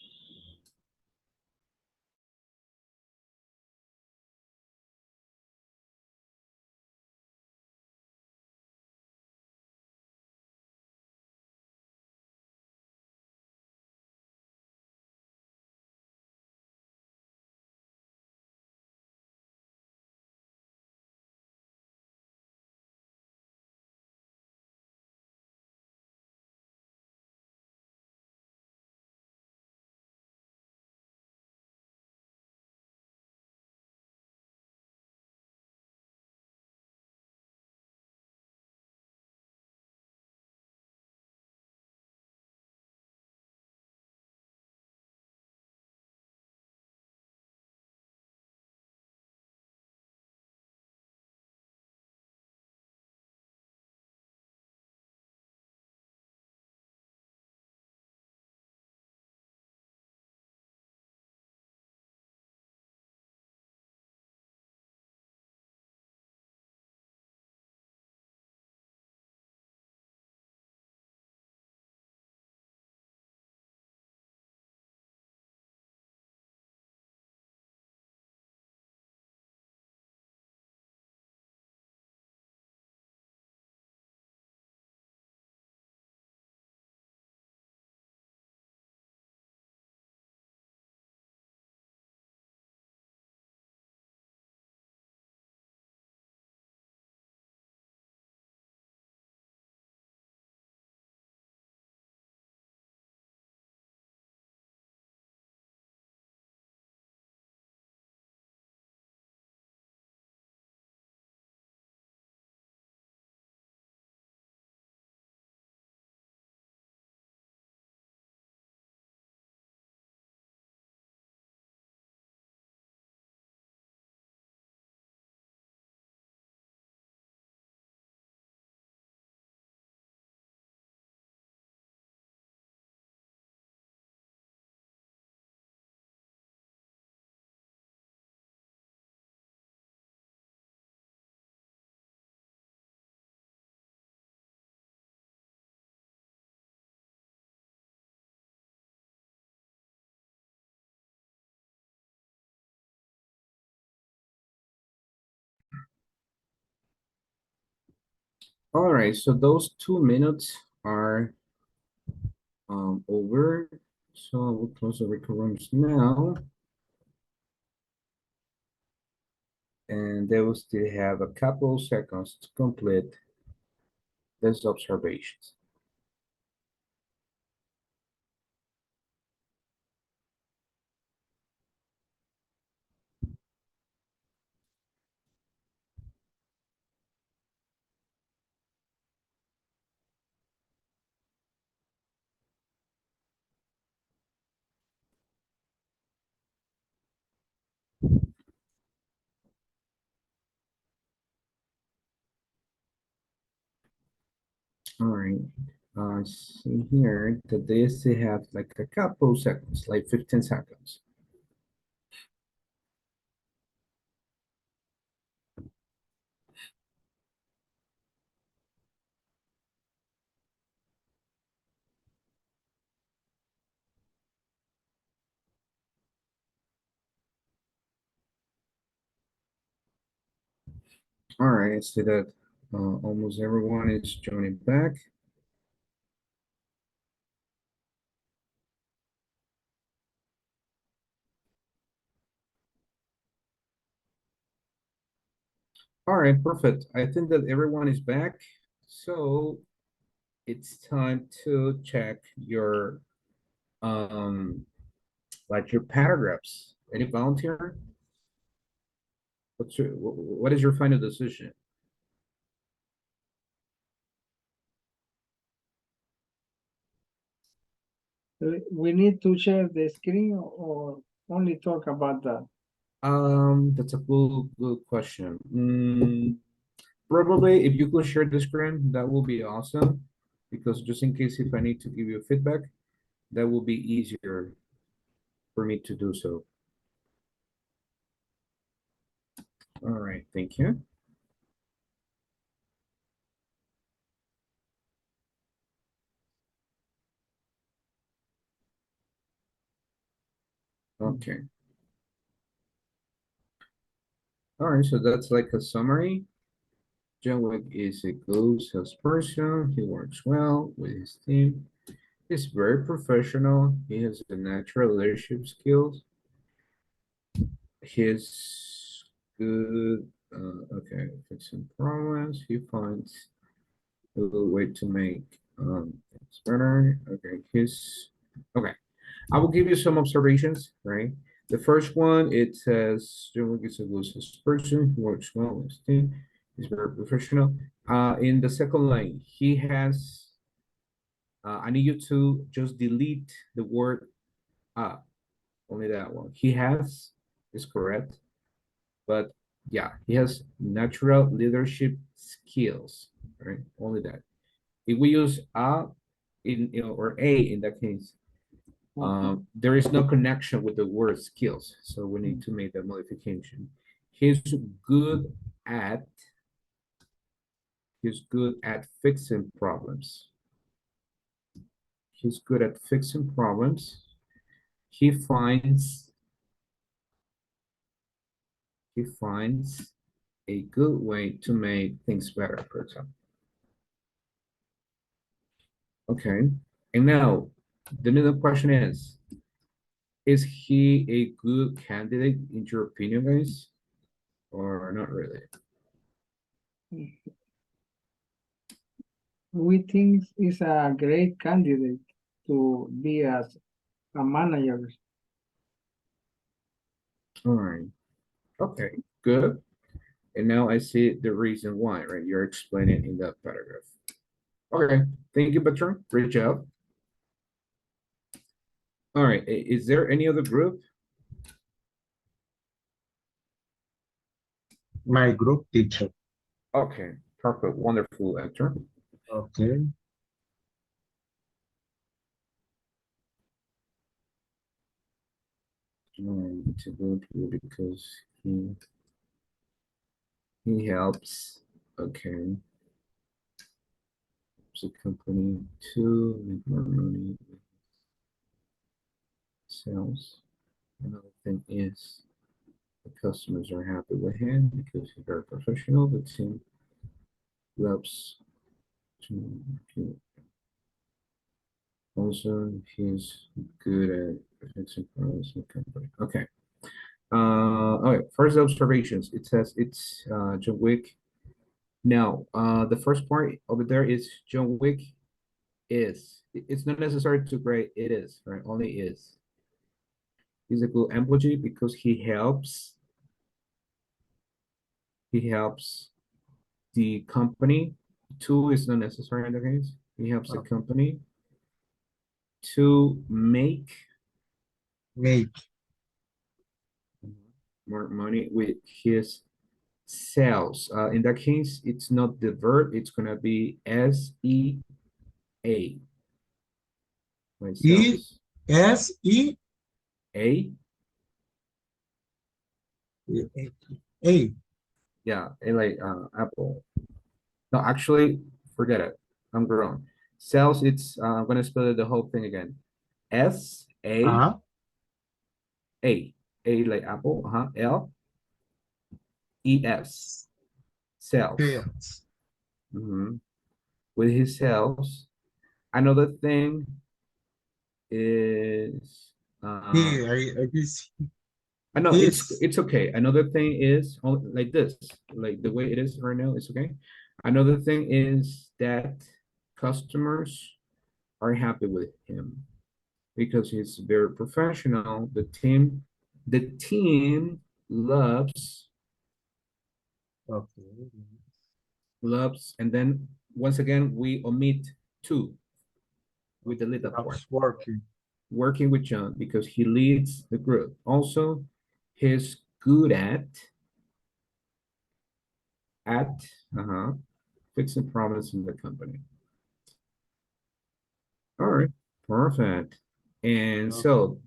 All right, so those 2 minutes are over. So I will close the record rooms now. And they will still have a couple seconds to complete these observations. All right, I see here that they still have like a couple seconds, like 15 seconds. All right, I see that almost everyone is joining back. All right, perfect. I think that everyone is back. So it's time to check your like your paragraphs. Any volunteer? What is your final decision? We need to share the screen or only talk about that? That's a good question. Probably if you could share the screen, that will be awesome. Because just in case if I need to give you feedback, that will be easier for me to do so. All right, thank you. Okay. All right, so that's like a summary. John Wick is a good salesperson. He works well with his team. He's very professional. He has the natural leadership skills. He's good. Okay, fixing problems. He finds a little way to make things better. Okay, okay. I will give you some observations, right? The first one, it says John Wick is a good person who works well with his team. He's very professional. In the second line, he has. I need you to just delete the word only that one. He has is correct, but yeah, he has natural leadership skills, right? Only that. If we use or a in that case, there is no connection with the word skills, so we need to make that modification. He's good at he's good at fixing problems. He's good at fixing problems. He finds a good way to make things better, for example. Okay, and now the middle question is he a good candidate in your opinion, guys? Or not really? We think he's a great candidate to be as a manager. All right, okay, good. And now I see the reason why, right? You're explaining in that paragraph. Okay, thank you, Bertrand. Great job. All right, is there any other group? My group teacher. Okay, perfect, wonderful, Hector. Okay. To go through because he helps. Okay. Helps the company to make more money. Sales. Another thing is the customers are happy with him because he's very professional. The team loves to also he's good at fixing problems in the company. Okay. Okay, first observations. It says it's John Wick. Now, the first part over there is John Wick is. It's not necessary to write it is, right? Only is. He's a good employee because he helps the company. To is not necessary in the case. He helps the company to make more money with his sales. In that case, it's not the verb, it's gonna be S-E-A. E-S-E? A? A. Yeah, and like Apple. No, actually, forget it. I'm wrong. Sales, it's I'm gonna spell it the whole thing again. S-A A. A like Apple, L-E-S. Sales. Sales. With his sales. Another thing is I guess I know is. it's okay. Another thing is like this, like the way it is right now, it's okay. Another thing is that customers are happy with him. because he's very professional. The team loves, Okay. and then once again, we omit to. We delete that part. Loves working. Working with John because he leads the group. Also, he's good at fixing problems in the company. All right, perfect. And so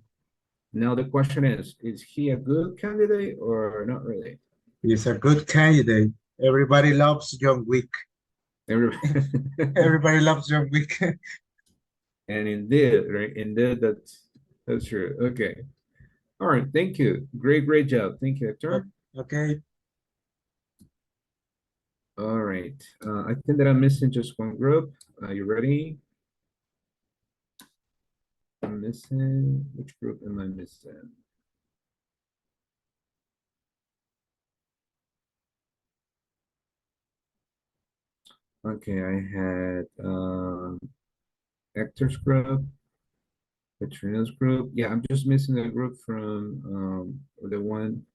now the question is he a good candidate or not really? He's a good candidate. Everybody loves John Wick. Everybody- Everybody loves John Wick. And indeed, right? Indeed, that's true. Okay. All right, thank you. Great job. Thank you, Hector. Okay. All right. I think that I'm missing just one group. Are you ready? I'm missing, which group am I missing? Okay, I had Hector's group, Katrina's group. Yeah, I'm just missing the group from the one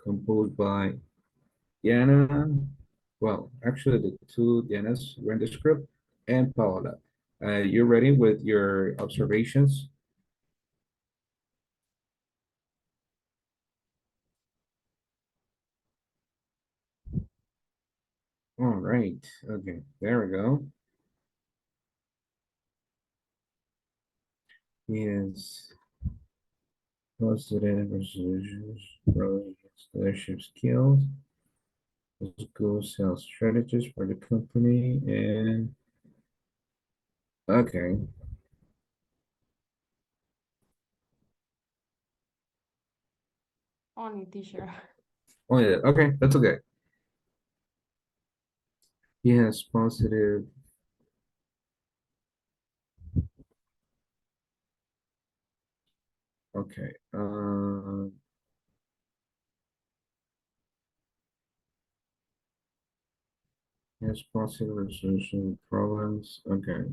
composed by Diana. Well, actually the two Dianas were in this group and Paola. You ready with your observations? All right, okay, there we go. Yes. Positive resolutions, growing leadership skills, school sales strategies for the company, and okay. Only teacher. Oh yeah, okay, that's okay. Yes, positive. Okay. Yes, positive resolution of problems. Okay.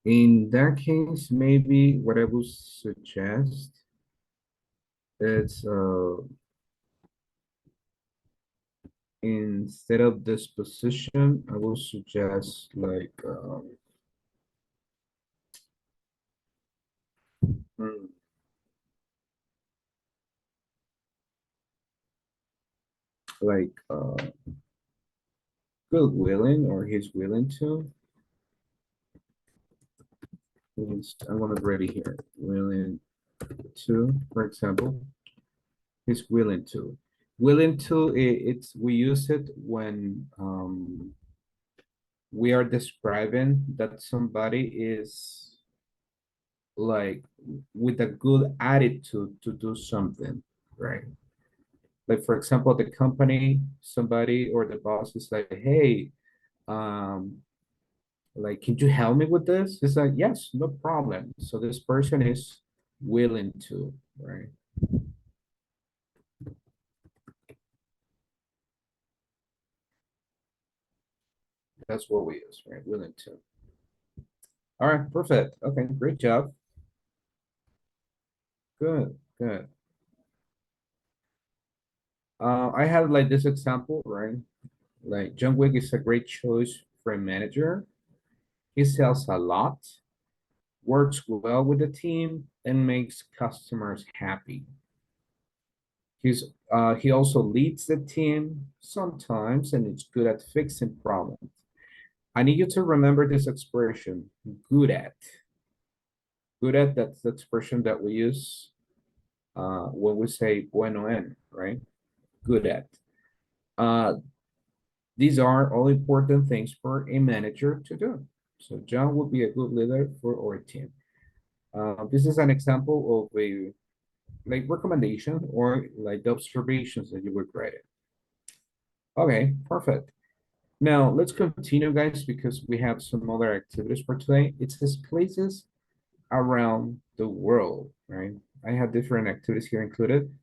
In that case, maybe what I would suggest is instead of this position, I will suggest hmm, like good willing or he's willing to. I'm gonna ready here. Willing to, for example, he's willing to. Willing to, it's we use it when we are describing that somebody is like with a good attitude to do something, right? Like for example, the company, somebody or the boss is like, hey, um, like, can you help me with this? It's like, yes, no problem. So this person is willing to, right? That's what we use, right? Willing to. All right, perfect. Okay, great job. Good. I have like this example, right? Like John Wick is a great choice for a manager. He sells a lot, works well with the team, and makes customers happy. He also leads the team sometimes, and it's good at fixing problems. I need you to remember this expression, good at. Good at, that's the expression that we use when we say bueno en, right? Good at. Uh, these are all important things for a manager to do. So John would be a good leader for our team. This is an example of a like recommendation or like the observations that you would write it. Okay, perfect. Now let's continue, guys, because we have some other activities for today. It says places around the world, right? I have different activities here included,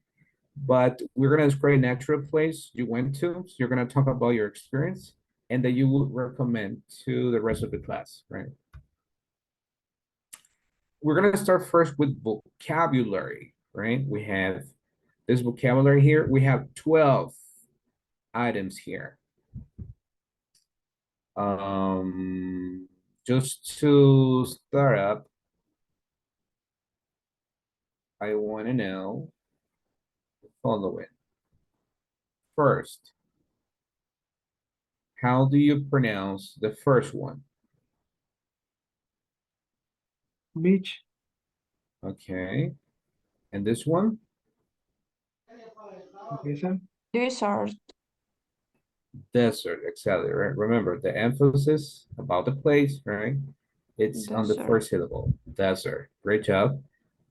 but we're gonna describe a natural place you went to. So you're gonna talk about your experience. and that you would recommend to the rest of the class, right? We're gonna start first with vocabulary, right? We have this vocabulary here. We have 12 items here. Just to start up, I want to know the following. First, how do you pronounce the first one? Beach. Okay. And this one? Desert. Desert. Desert, exactly, right? Remember, the emphasis about the place, right? It's on the Desert. first syllable, desert. Great job.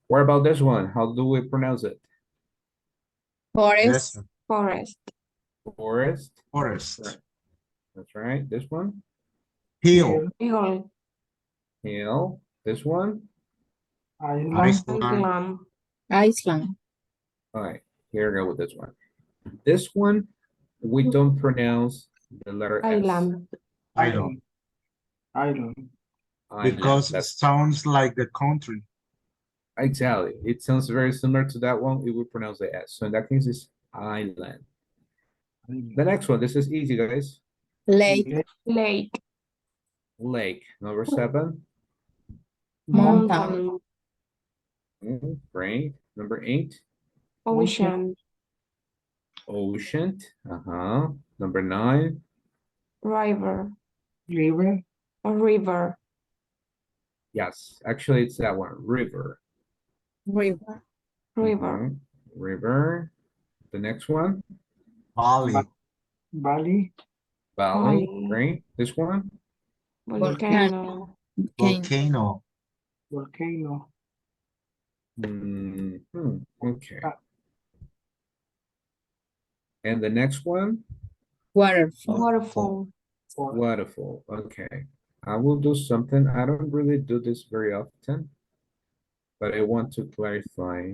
What about this one? How do we pronounce it? Forest. Desert. Forest. Forest. Forest. That's right. This one? Hill. Hill. Hill. This one? Island. Iceland. Island. Iceland. All right, here we go with this one. This one, we don't pronounce the letter S. Island. Island. Island. Island. Because it That's sounds like the country. exactly. It sounds very similar to that one. It would pronounce the S. So in that case, it's island. The next one, this is easy, guys. Lake. Lake. Lake, number 7. Mountain. Great. Number 8. Ocean. Ocean. Number 9. River. River. River. Yes, actually, it's that one. River. River. River. River. The next one. Valley. Valley. Valley. Valley. Great. This one. Volcano. Volcano. Volcano. Okay. And the next one? Waterfall. Waterfall. Waterfall. Okay. I will do something. I don't really do this very often, but I want to clarify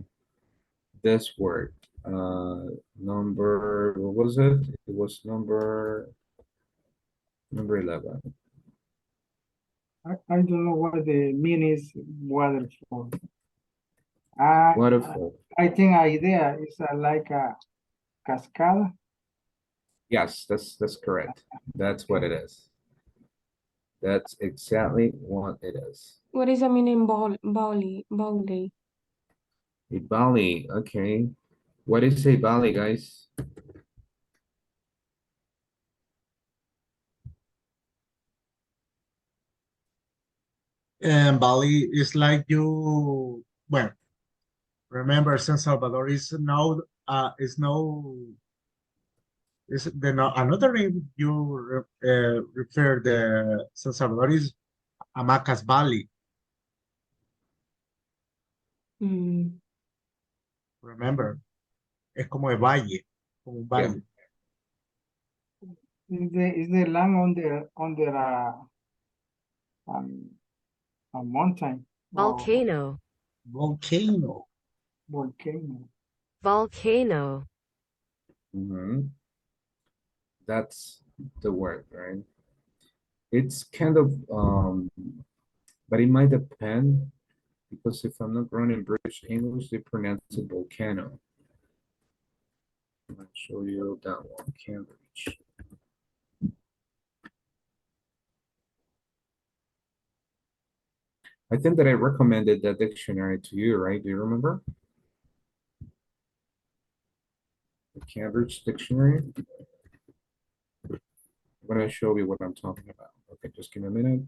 this word. Number, what was it? It was number 11. I don't know what the meaning is waterfall. Waterfall. I think idea is like a cascade. Yes, that's correct. That's what it is. That's exactly what it is. What is the meaning Bali? Bali. A valley, okay. What is a valley, guys? And Bali is like you, well, remember San Salvador is no, is the no, another name you refer the San Salvador is Amacas Valley. Remember, es como el valle, como un valle. Is the land on the a mountain? Volcano. Volcano. Volcano. Volcano. That's the word, right? It's kind of, but it might depend, because if I'm not wrong in British English, they pronounce it volcano. I'll show you that one, Cambridge. I think that I recommended that dictionary to you, right? Do you remember? The Cambridge dictionary. I'm going to show you what I'm talking about. Okay, just give me a minute.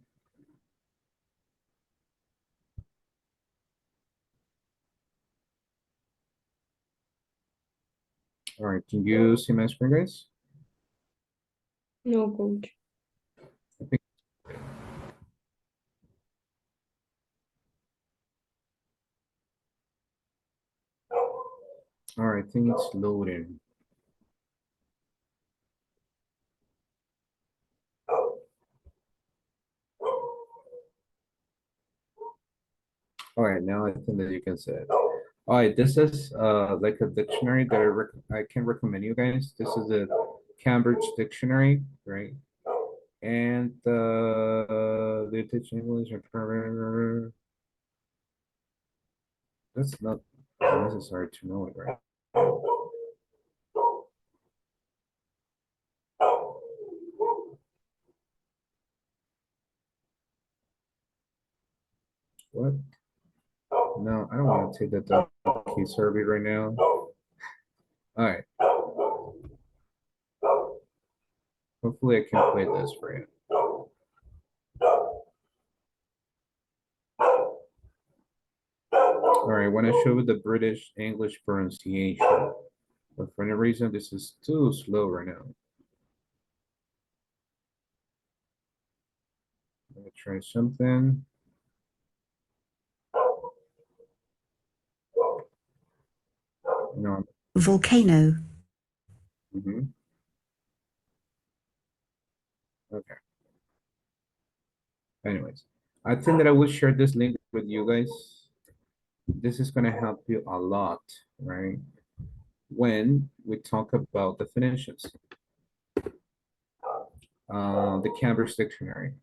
All right, can you see my screen, guys? No, coach. All right, I think it's loading. All right, now I think that you can see it. All right, this is like a dictionary that I can recommend you guys. This is a Cambridge dictionary, right? And they teach English. That's not necessary to know it, right? What? No, I don't want to take that key survey right now. All right. Hopefully I can play this for you. All right, I want to show you the British English pronunciation. But for any reason, this is too slow right now. Let me try something. No. Volcano. Okay. Anyways, I think that I will share this link with you guys. This is going to help you a lot, right? When we talk about definitions. The Cambridge Dictionary.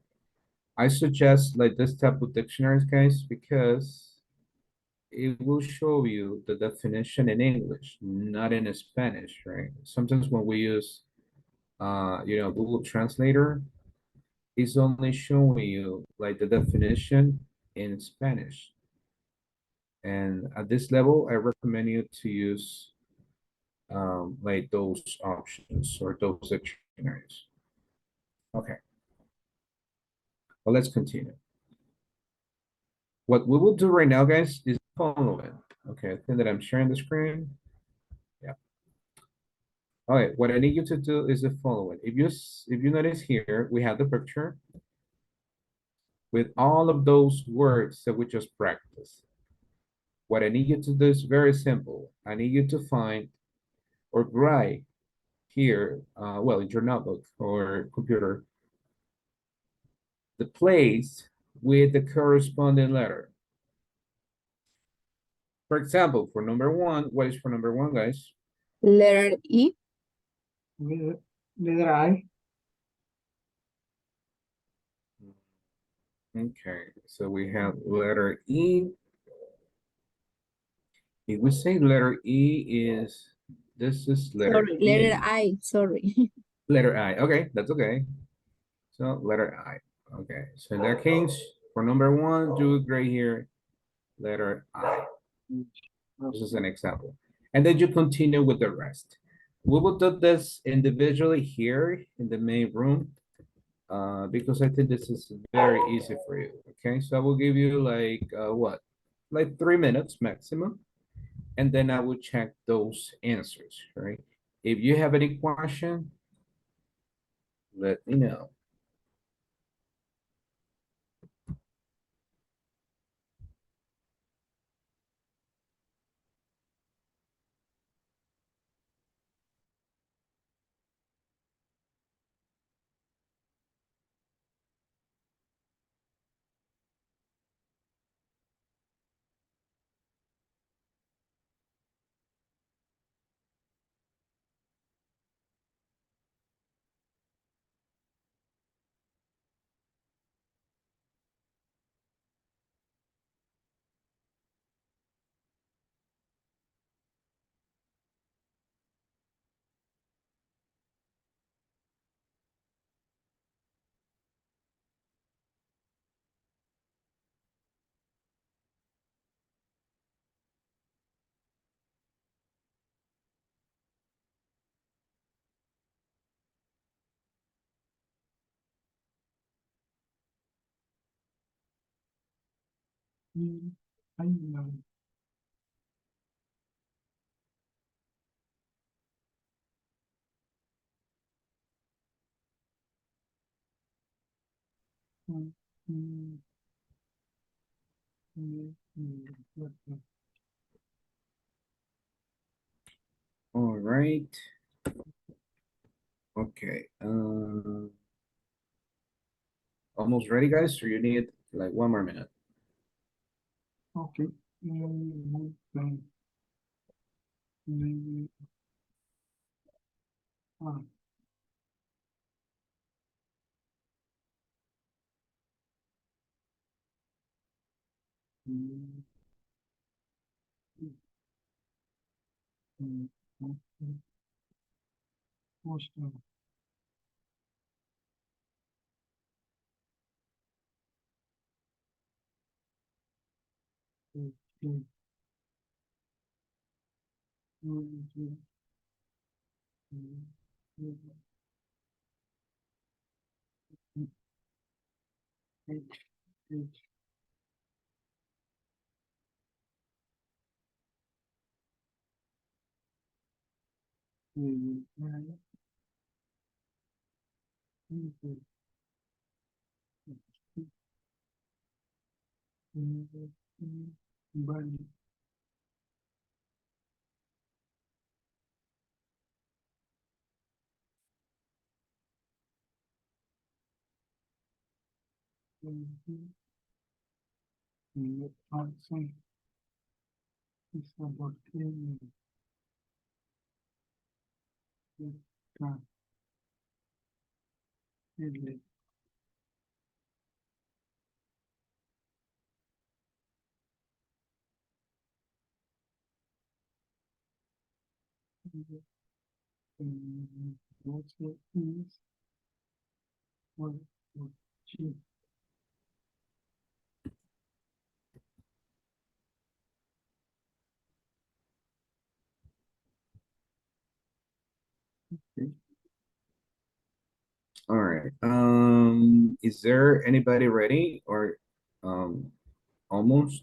I suggest like this type of dictionaries, guys, because it will show you the definition in English, not in Spanish, right? Sometimes when we use, Google Translator, it's only showing you like the definition in Spanish. And at this level, I recommend you to use like those options or those dictionaries. Okay. Well, let's continue. What we will do right now, guys, is following. Okay, I think that I'm sharing the screen. Yeah. All right, what I need you to do is the following. If you notice here, we have the picture with all of those words that we just practiced. What I need you to do is very simple. I need you to find or write here, well, in your notebook or computer, the place with the corresponding letter. For example, for number one, what is for number one, guys? Letter E. Letter I. Okay, so we have letter E. If we say letter E is, this is letter Sorry, E. letter I. Sorry. Letter I, okay, that's okay. So letter I, okay. So in that case, for number one, do it right here, letter I. This is an example. And then you continue with the rest. We will do this individually here in the main room because I think this is very easy for you, okay? So I will give you like, what? Like 3 minutes maximum. And then I will check those answers, right? If you have any question, let me know. I know. All right. Okay. Almost ready, guys? Or you need like 1 more minute? Okay. All right. Is there anybody ready or almost?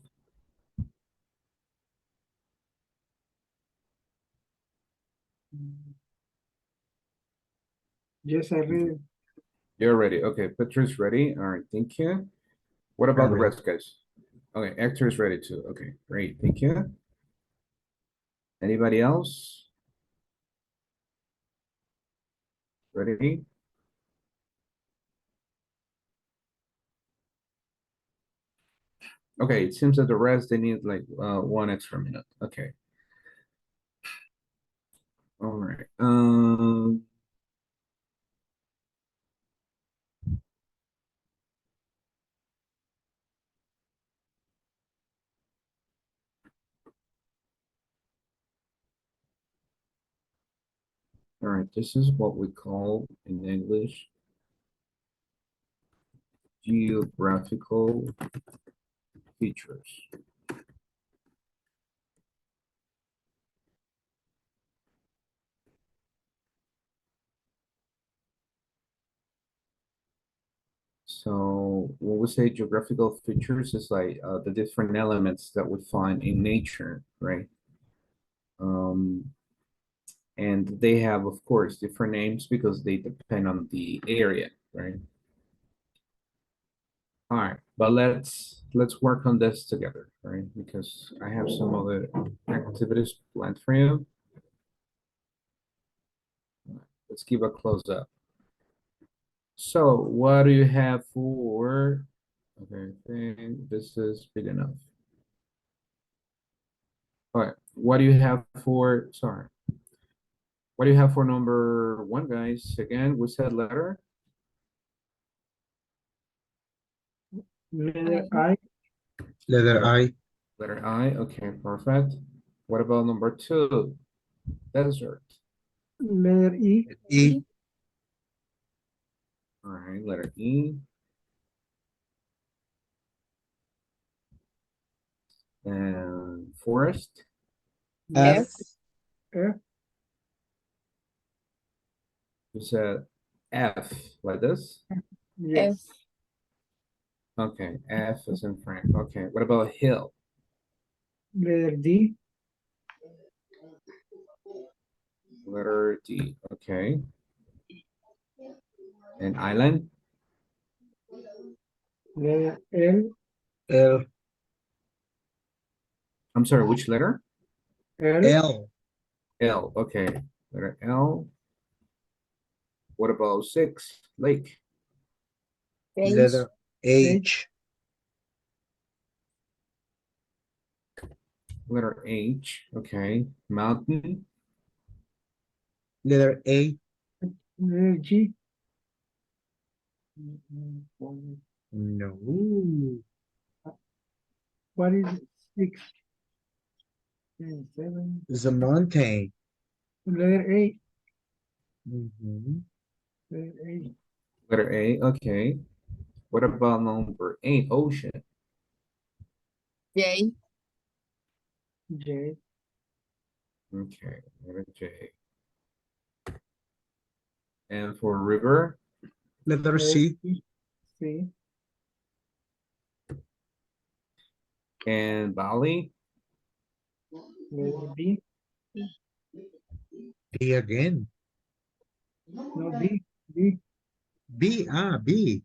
Yes, I read. You're ready. Okay, Petra's ready. All right, thank you. What about the ready. rest, guys? Okay, Hector is ready too. Okay, great, thank you. Anybody else? Ready? Okay, it seems that the rest, they need like 1 extra minute. Okay. All right. All right, this is what we call in English geographical features. So when we say geographical features, it's like the different elements that we find in nature, right? And they have, of course, different names because they depend on the area, right? All right, but let's work on this together, right? Because I have some other activities planned for you. Let's give a close up. So what do you have for, okay, I think this is big enough. All right, what do you have for, sorry. What do you have for number 1, guys? Again, we said letter. Letter I. Letter I. Letter I, okay, perfect. What about number 2? Desert. Letter E. E. All right, letter E. And forest. F. F. You said F, like this? Yes. Okay, F is in Frank. Okay, what about hill? Letter D. Letter D, okay. And island? Letter L. L. I'm sorry, which letter? L. L. L, okay. Letter L. What about 6? Lake. Letter H. Letter H, okay. Mountain. Letter A. Letter G. No. What is 6? And 7. It's a mountain. Letter A. Mhm. Letter A. Letter A, okay. What about number 8, ocean? J. J. Okay, letter J. And for river, Letter C. C. and valley, Letter B. B again. No, B. B. B. B.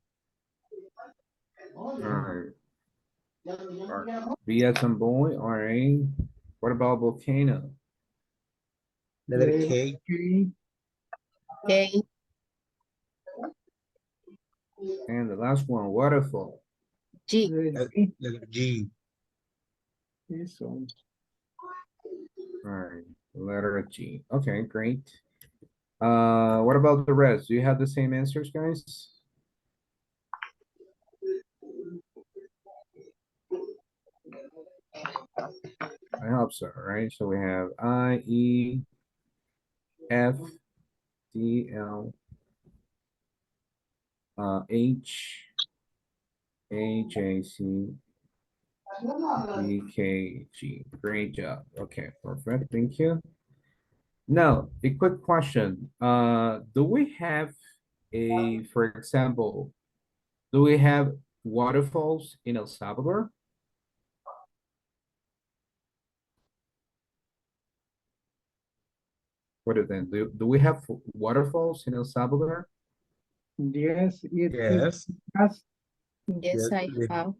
all right. B as in boy, all right. What about volcano? Letter Letter K. K. K. And the last one, waterfall. G. Letter G. Letter G. This one. All right, letter G. Okay, great. What about the rest? Do you have the same answers, guys? I hope so, right? So we have I, E, F, D, L, H, A, J, C, E, K, G. Great job. Okay, perfect. Thank you. Now, a quick question. Do we have for example, do we have waterfalls in El Salvador? What do you think? Do we have waterfalls in El Salvador? Yes, it Yes. has. Yes, Yes. I have.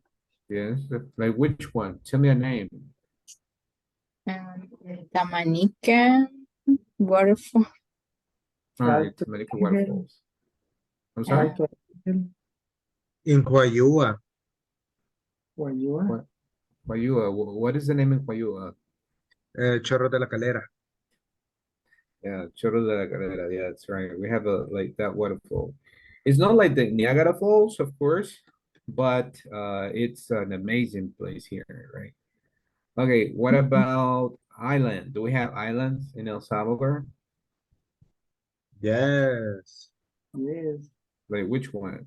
Yes, like which one? Tell me a name. Um, Tamanica waterfall. All right, Alto Tamarica Ángel, waterfalls. I'm sorry? Alto Ángel, In Coayua. Guayua. What? Guayua. What is the name in Guayua? Chorro de la Calera. Yeah, Chorro de la Carrera. Yeah, that's right. We have a like that waterfall. It's not like the Niagara Falls, of course, but it's an amazing place here, right? Okay, what about island? Do we have islands in El Salvador? Yes. Yes. Like which one?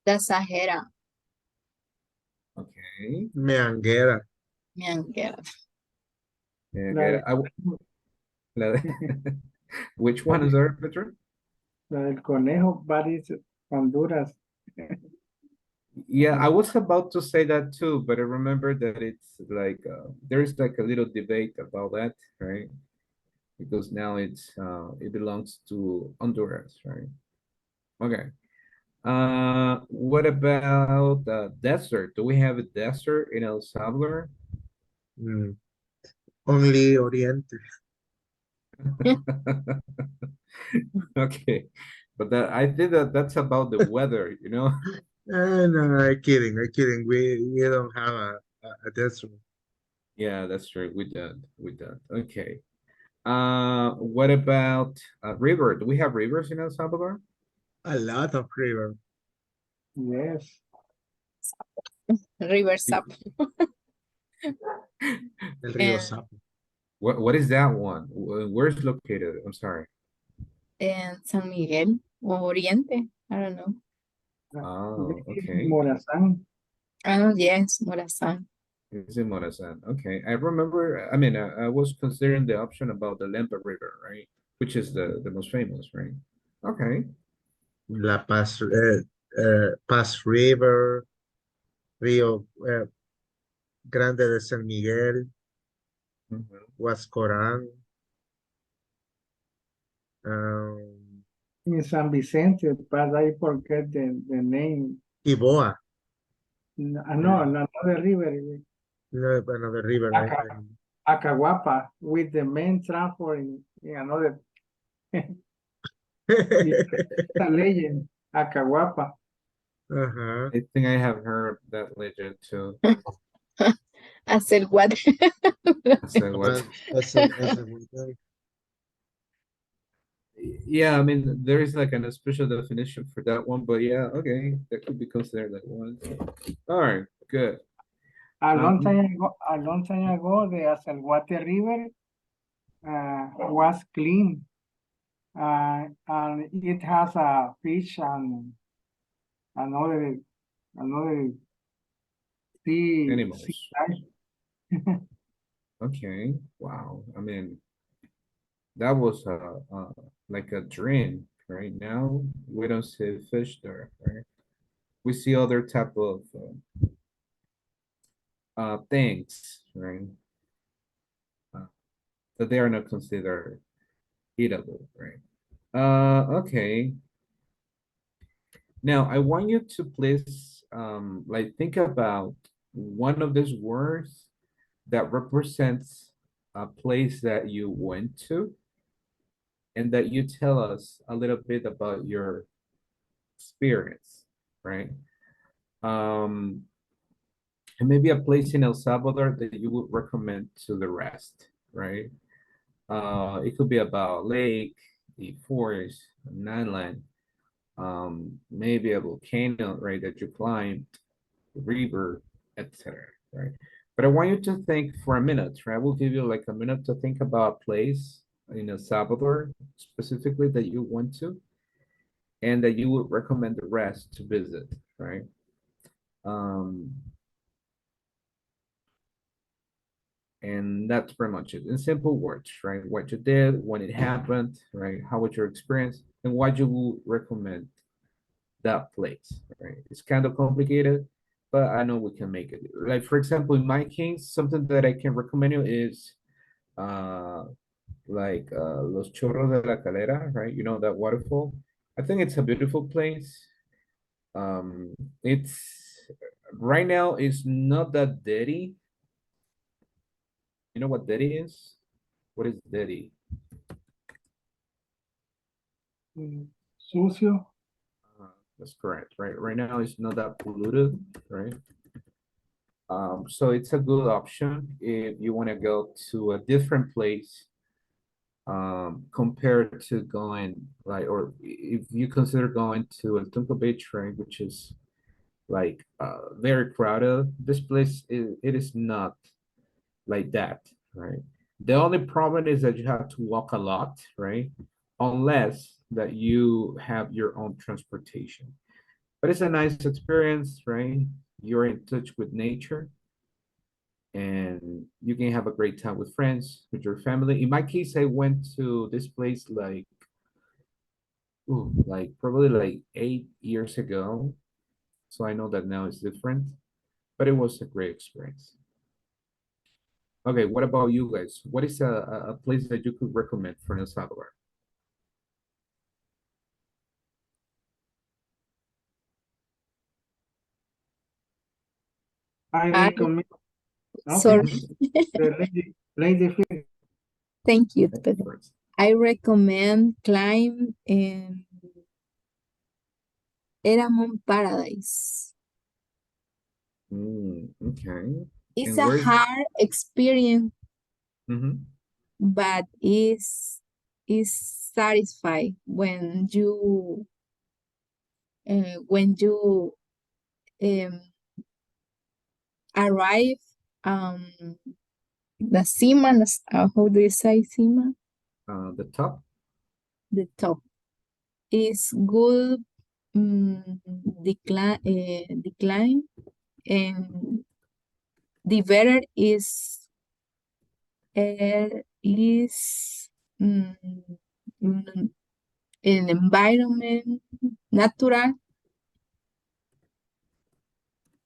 The Sahara. Okay. Meanguera. Mianguera. Yeah, La get de- it. Which one is there, Petra? La del conejo, Paris, Honduras. Yeah, I was about to say that too, but I remember that it's like there is like a little debate about that, right? Because now it belongs to Honduras, right? Okay. What about desert? Do we have a desert in El Salvador? Mm. Only Oriente. Okay, but that I think that that's about the weather, you know? No, I'm kidding. I'm kidding. We don't have a desert. Yeah, that's true. We did. We did. Okay. What about river? Do we have rivers in El Salvador? A lot of river. Yes. River Sap. El río And, Sapo. What is that one? Where's it located? I'm sorry. and San Miguel or Oriente. I don't know. Oh, This is okay. Morazán. Oh, yes, Morazan. It's in Morazan. Okay. I remember, I mean, I was considering the option about the Lempa River, right? Which is the most famous, right? Okay. La Paz, Paz River, Río Grande de San Miguel, Mhm. Huascorán, um, In San Vicente, but I forget the name. Iboa, No, Mm. another river. another river. Acahuapa, with the main transport in another a legend. Acahuapa. Uh-huh. I think I have heard that legend too. Hacer what? So what? Yeah, I mean, there is like a special definition for that one, but yeah, okay, that could be considered like one. All right, good. A long time ago, the Asalguate River was clean. And it has a fish and another sea Animals. life. Okay. Wow. I mean, that was like a dream. Right now, we don't see fish there, right? We see other type of things, right? That they are not considered eatable, right? Okay. Now I want you to please like think about one of these words that represents a place that you went to, and that you tell us a little bit about your experience, right? Um, and maybe a place in El Salvador that you would recommend to the rest, right? It could be about lake, the forest, an island, maybe a volcano, right, that you climbed, river, etc., right? But I want you to think for a minute, right? I will give you like a minute to think about a place in El Salvador specifically that you went to and that you would recommend the rest to visit, right? Um, and that's pretty much it in simple words, right? What you did, when it happened, right? How was your experience, and why you would recommend that place, right? It's kind of complicated, but I know we can make it. Like for example, in my case, something that I can recommend you is uh Los Chorros de la Calera, right? You know that waterfall. I think it's a beautiful place. It's right now it's not that dirty. You know what dirty is? What is dirty? Sucio. That's correct, right? Right now it's not that polluted, right? So it's a good option if you want to go to a different place compared to going like, or if you consider going to El Tunco Beach, right, which is like very crowded. This place it is not like that, right? The only problem is that you have to walk a lot, right? Unless that you have your own transportation. But it's a nice experience, right? You're in touch with nature and you can have a great time with friends, with your family. In my case, I went to this place like probably like 8 years ago. So I know that now it's different, but it was a great experience. Okay, what about you guys? What is a place that you could recommend for El Salvador? I I, recommend. Okay. sorry, The lady first. thank you, Ladies Pedro. first. I recommend climb Eramon Paradise. Okay. It's And a where is hard experience, Mhm. but is satisfied when you um, arrive the cima, how do you say cima? The top? The top is good decline, and the better is mm, mm, an environment natural.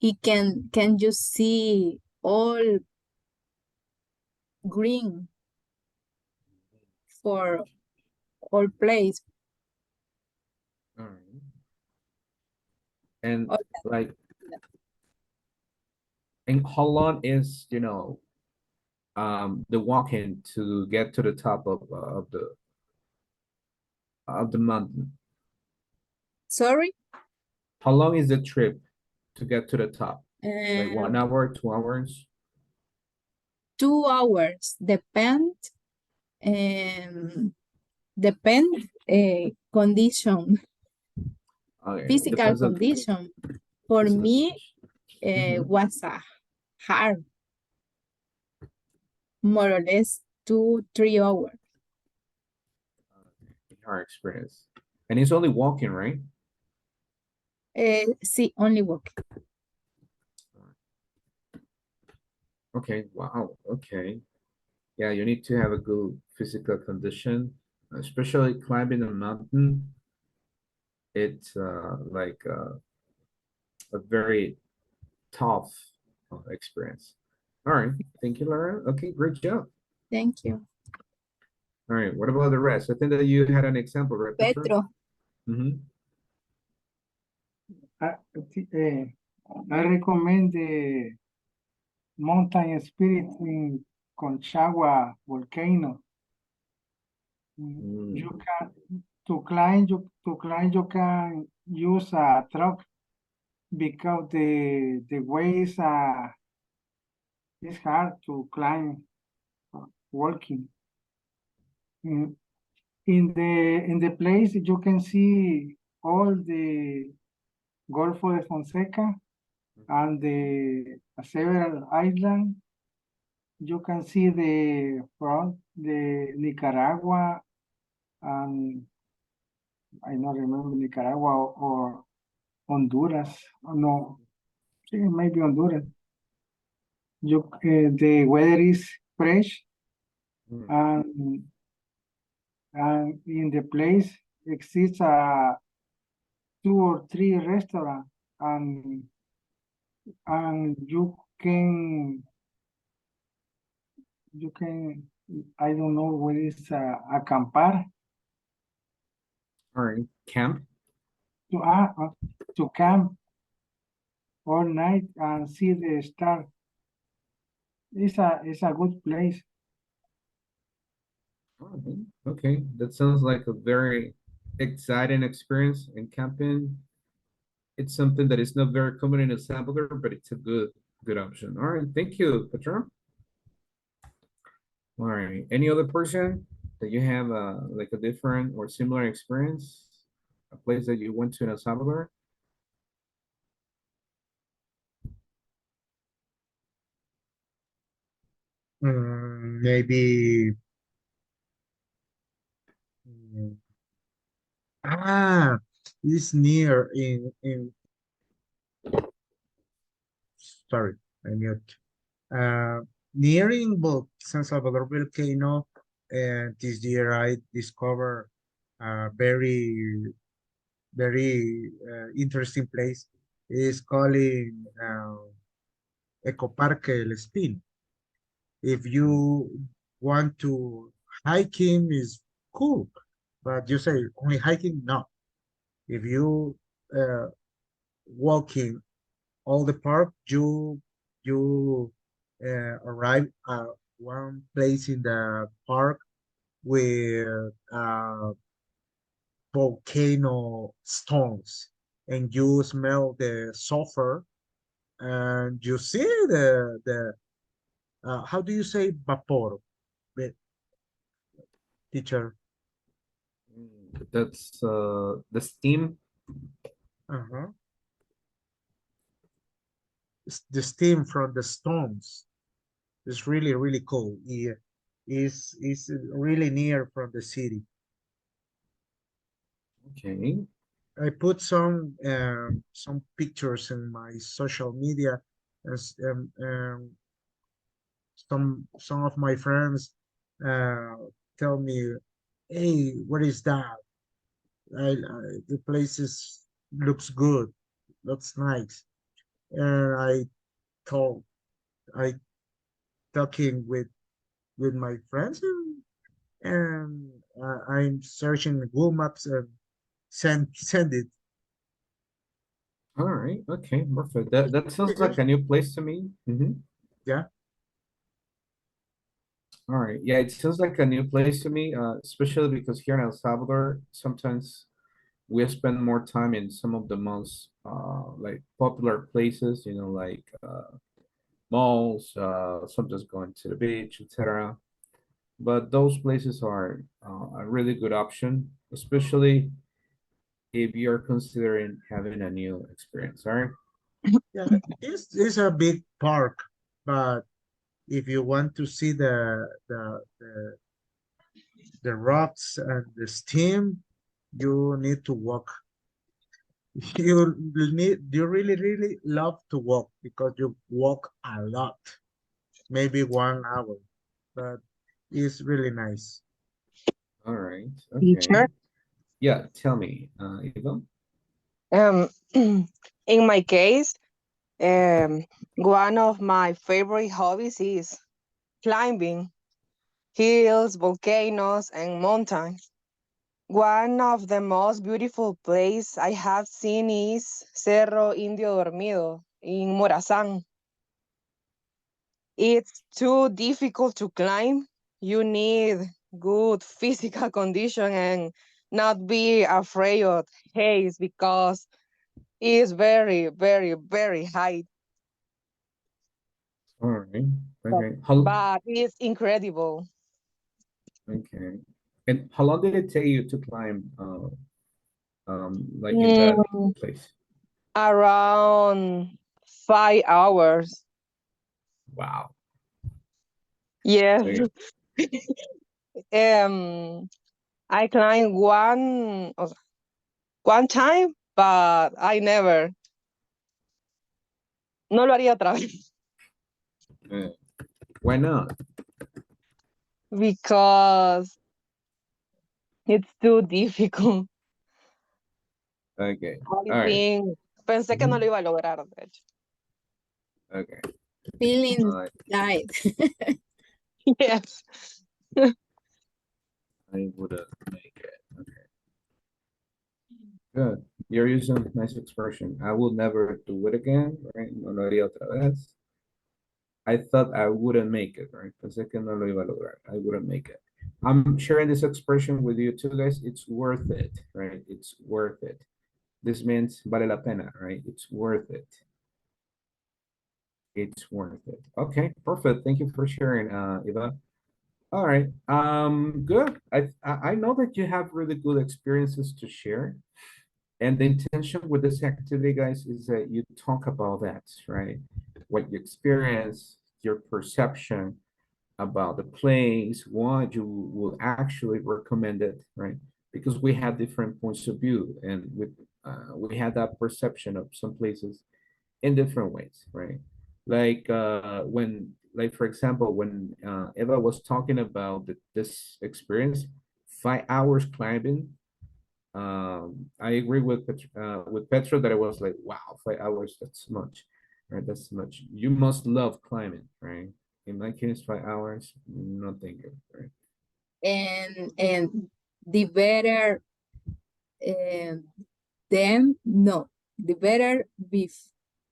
It can you see all green for all place. All right. And All- like, and how long is, the walking to get to the top of the mountain? Sorry, How long is the trip to get to the top? Like 1 hour, 2 hours? 2 hours depend condition, Okay, physical depends on condition. For physical me, condition. Mhm. was a hard. More or less 2-3 hours. In our experience. And it's only walking, right? See, only walking. Okay, wow, okay. Yeah, you need to have a good physical condition, especially climbing a mountain. It's like a very tough experience. All right, thank you, Laura. Okay, great job. Thank you. All right, what about the rest? I think that you had an example, right, Petra? Petro. I recommend the mountain spirit in Conchagua volcano. You can to climb you can use a truck because the way is it's hard to climb walking. In the place you can see all the Golfo de Fonseca and the several islands. You can see the front, the Nicaragua, and I don't remember Nicaragua or Honduras. Oh, no, maybe Honduras. The weather is fresh, and in the place exists 2 or 3 restaurants, and you can I don't know what is acampar. All right, camp. To camp all night and see the star. It's a good place. Okay, that sounds like a very exciting experience in camping. It's something that is not very common in El Salvador, but it's a good option. All right, thank you, Petra. All right, any other person that you have like a different or similar experience, a place that you went to in El Salvador? Maybe. mm, it's near in. Sorry, I mute. Nearing San Salvador volcano, and this year I discovered a very interesting place. It's calling Ecoparque El Espín. If you want to hiking is cool, but you say only hiking, no. If you walking all the park, you arrive at one place in the park with volcano stones, and you smell the sulfur, and you see the how do you say vapor, the teacher? That's the steam. Uh-huh. The steam from the stones is really cool. Yeah, is really near from the city. Okay. I put some pictures in my social media, as some of my friends uh, tell me, "Hey, what is that? The place looks good, looks nice." And told I talking with my friends, and I'm searching Google Maps and send it. All right. Okay. Perfect. That sounds like a new place to me. Yeah. All right. Yeah, it sounds like a new place to me, especially because here in El Salvador, sometimes we spend more time in some of the most like popular places, like malls, sometimes going to the beach, etc. But those places are a really good option, especially if you're considering having a new experience. All right. Yeah, it's a big park. but if you want to see the rocks and the steam, you need to walk. You really love to walk because you walk a lot, maybe 1 hour, but it's really nice. All right. Teacher. Okay. Yeah. Tell me, Eva. Um, in my case, one of my favorite hobbies is climbing hills, volcanoes, and mountains. One of the most beautiful places I have seen is Cerro Indio Dormido in Morazán. It's too difficult to climb. You need good physical condition and not be afraid of heights because it's very, very, very high. All right. But, Okay. but it's incredible. Okay. And how long did it take you to climb, like in that Mm, place? around 5 hours. Wow. Yes. Okay. um, I climbed one time, but I never. No lo haría otra vez Uh, why not? because it's too difficult. Okay. I All right. think pensé que no Mhm. lo iba a lograr, de hecho. Okay. Feeling All right. tight. Yes. I wouldn't make it. Okay. Good. You're using a nice expression. I will never do it again, right? No lo haría otra vez. I thought I wouldn't make it, right? Pensé que no lo iba a lograr. I wouldn't make it. I'm sharing this expression with you too, guys. It's worth it, right? It's worth it. This means vale la pena, right? It's worth it. It's worth it. Okay, perfect. Thank you for sharing, Eva. All right. Good. I know that you have really good experiences to share. And the intention with this activity, guys, is that you talk about that, right? What you experience, your perception about the place, what you will actually recommend it, right? Because we have different points of view, and we have that perception of some places in different ways, right? Like like for example, when Eva was talking about this experience, 5 hours climbing. I agree with Petra that it was like, wow, 5 hours, that's much, right? That's much. You must love climbing, right? In my case, 5 hours, not thinking, right? And the better um then no, the better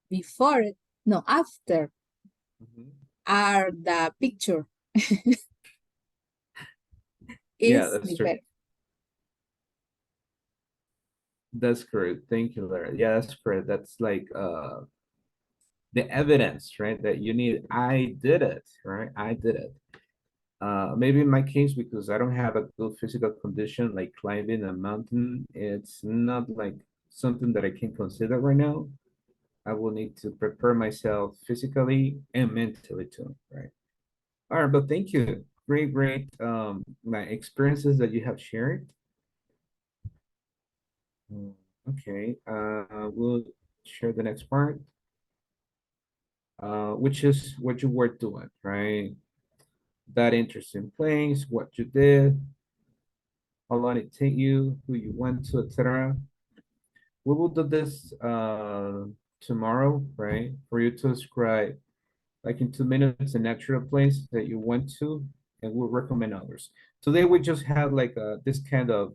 before it, no, after Mhm. are the picture Yeah, is that's the true. better. That's correct. Thank you, Lara. Yeah, that's correct. That's like the evidence, right? That you need. I did it, right? I did it. Maybe in my case, because I don't have a good physical condition, like climbing a mountain, it's not like something that I can consider right now. I will need to prepare myself physically and mentally too, right? All right, but thank you. Great, great my experiences that you have shared. Mm, okay, we'll share the next part, which is what you were doing, right? That interesting place, what you did, how long it take you, who you went to, etc. We will do this tomorrow, right? For you to describe like in 2 minutes an actual place that you went to, and we'll recommend others. Today we just had like this kind of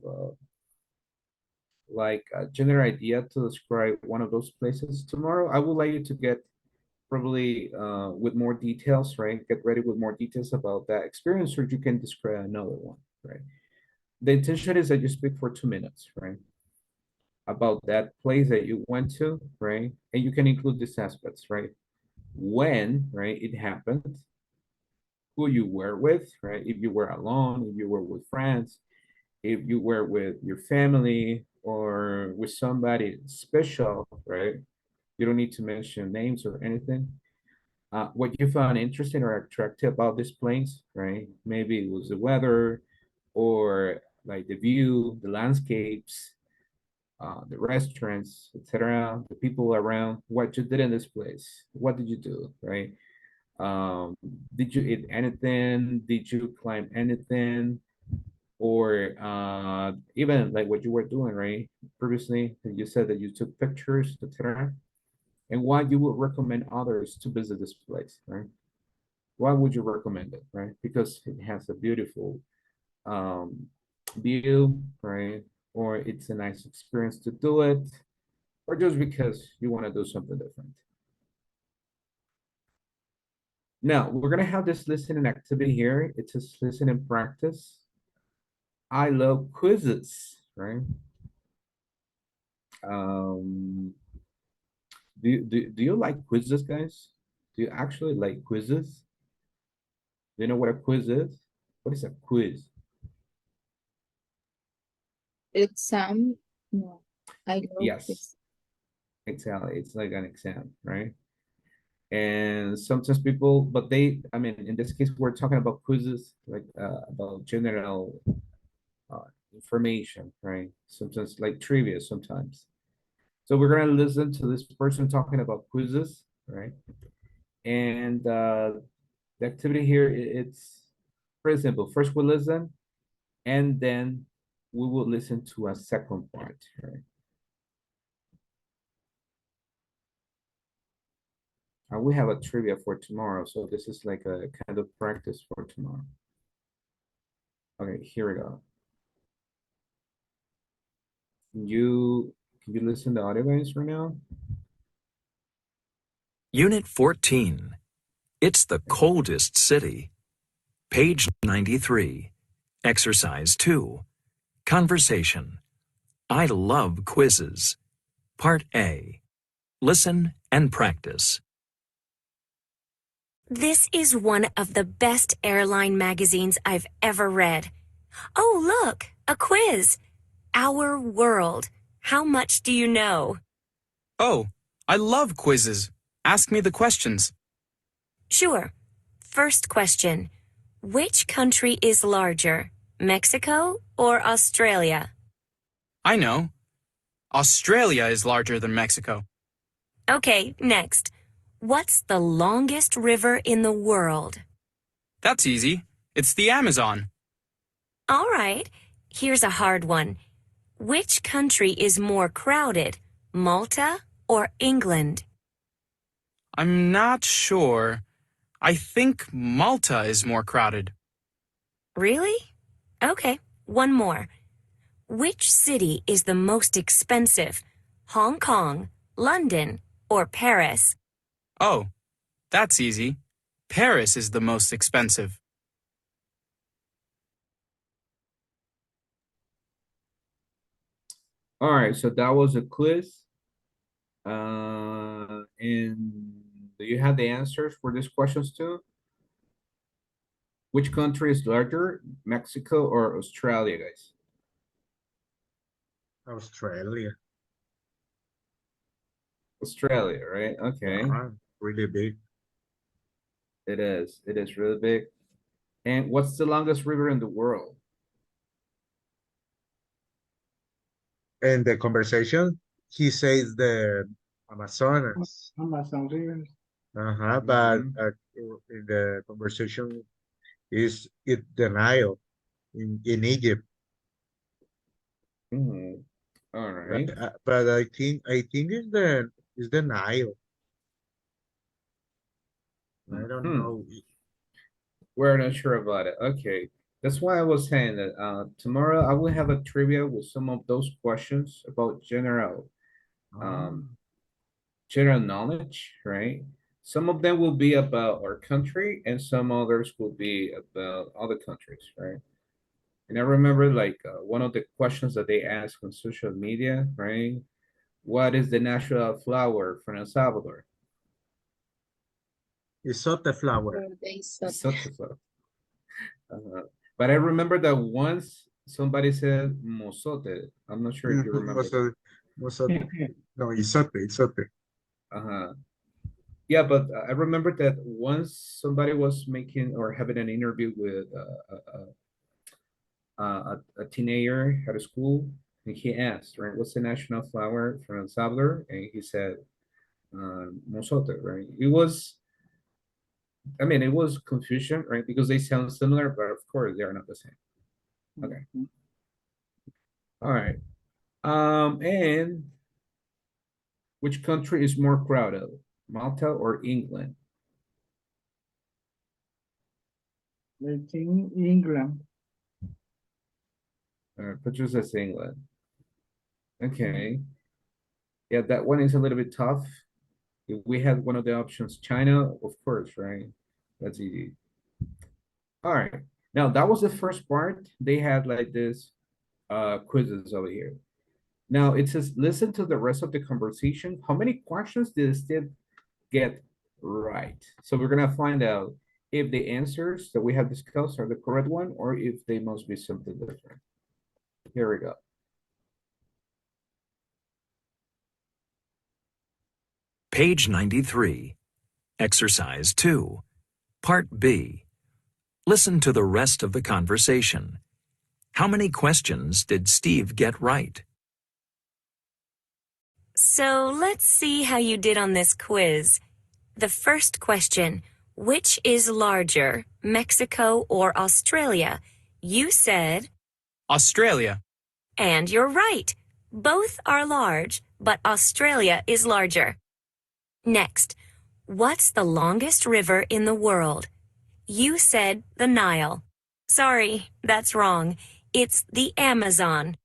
like a general idea to describe one of those places. Tomorrow I would like you to get probably with more details, right? Get ready with more details about that experience, or you can describe another one, right? The intention is that you speak for 2 minutes, right? About that place that you went to, right? And you can include these aspects, right? When, right, it happened, who you were with, right? If you were alone, if you were with friends, if you were with your family or with somebody special, right? You don't need to mention names or anything. what you found interesting or attractive about this place, right? Maybe it was the weather or like the view, the landscapes, the restaurants, etc., the people around, what you did in this place, what did you do, right? Um, did you eat anything? Did you climb anything? Or even like what you were doing, right? Previously, you said that you took pictures, etc. And why you would recommend others to visit this place, right? Why would you recommend it, right? Because it has a beautiful um, view, right? Or it's a nice experience to do it, or just because you want to do something different. Now, we're going to have this listening activity here. It's a listening practice. I love quizzes, right? Um, do you like quizzes, guys? Do you actually like quizzes? Do you know what a quiz is? What is a quiz? Exam. No, I love Yes, this. exactly. It's like an exam, right? And sometimes people, but they, I mean, in this case, we're talking about quizzes, like about general information, right? Sometimes like trivia sometimes. So we're gonna listen to this person talking about quizzes, right? And the activity here, it's pretty simple. First we listen, and then we will listen to a second part, right? And we have a trivia for tomorrow, so this is like a kind of practice for tomorrow. Okay, here we go. Can you listen to audio guys right now? Unit 14. It's the coldest city. Page 93. Exercise 2. Conversation. I love quizzes. Part A. Listen and practice. This is one of the best airline magazines I've ever read. Oh, look, a quiz. Our world. How much do you know? Oh, I love quizzes. Ask me the questions. Sure. First question. Which country is larger, Mexico or Australia? I know. Australia is larger than Mexico. Okay, next. What's the longest river in the world? That's easy. It's the Amazon. All right. Here's a hard one. Which country is more crowded, Malta or England? I'm not sure. I think Malta is more crowded. Really? Okay, one more. Which city is the most expensive, Hong Kong, London, or Paris? Oh, that's easy. Paris is the most expensive. All right, so that was a quiz. And do you have the answers for these questions too? Which country is larger, Mexico or Australia, guys? Australia. Australia, right? Okay. Really big. It is. It is really big. And what's the longest river in the world? In the conversation, he says the Amazonas. Amazon River. But in the conversation is it the Nile in Egypt. All right. But I think it's the Nile. I don't know. We're not sure about it. Okay. That's why I was saying that tomorrow I will have a trivia with some of those questions about general knowledge, right? Some of them will be about our country and some others will be about other countries, right? And I remember like one of the questions that they ask on social media, right? What is the national flower from El Salvador? Isote flower. Isote flower. But I remember that once somebody said mozote. I'm not sure if you remember. Mozote. No, isote. Uh-huh. Yeah, but I remember that once somebody was making or having an interview with a teenager at a school, and he asked, right, what's the national flower from El Salvador? And he said, mozote, right? It was, I mean, it was confusion, right? Because they sound similar, but of course they are not the same. Okay. All right. And which country is more crowded, Malta or England? I think England. Pictures as England. Okay. Yeah, that one is a little bit tough. If we had one of the options, China, of course, right? That's easy. All right. Now that was the first part. They had like this quizzes over here. Now it says, listen to the rest of the conversation. How many questions did Steve get right? So we're gonna find out if the answers that we have discussed are the correct one or if they must be something different. Here we go. Page 93. Exercise 2. Part B. Listen to the rest of the conversation. How many questions did Steve get right? So let's see how you did on this quiz. The first question, which is larger, Mexico or Australia? You said, Australia. and you're right. Both are large, but Australia is larger. Next, what's the longest river in the world? You said the Nile. Sorry, that's wrong. It's the Amazon.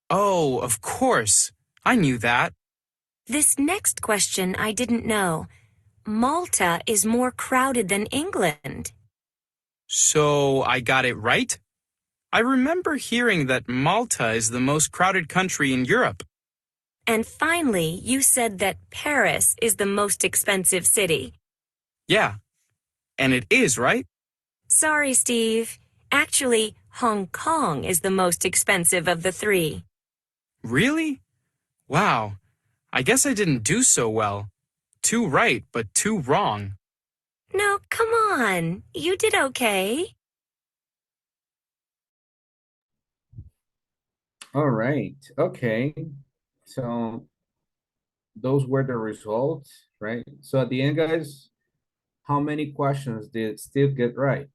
Oh, of course. I knew that. This next question I didn't know. Malta is more crowded than England. So I got it right? I remember hearing that Malta is the most crowded country in Europe. And finally, you said that Paris is the most expensive city. Yeah. And it is, right? Sorry, Steve. Actually, Hong Kong is the most expensive of the three. Really? Wow. I guess I didn't do so well. 2 right, but 2 wrong. No, come on. You did okay. All right. Okay. So those were the results, right? So at the end, guys, how many questions did Steve get right?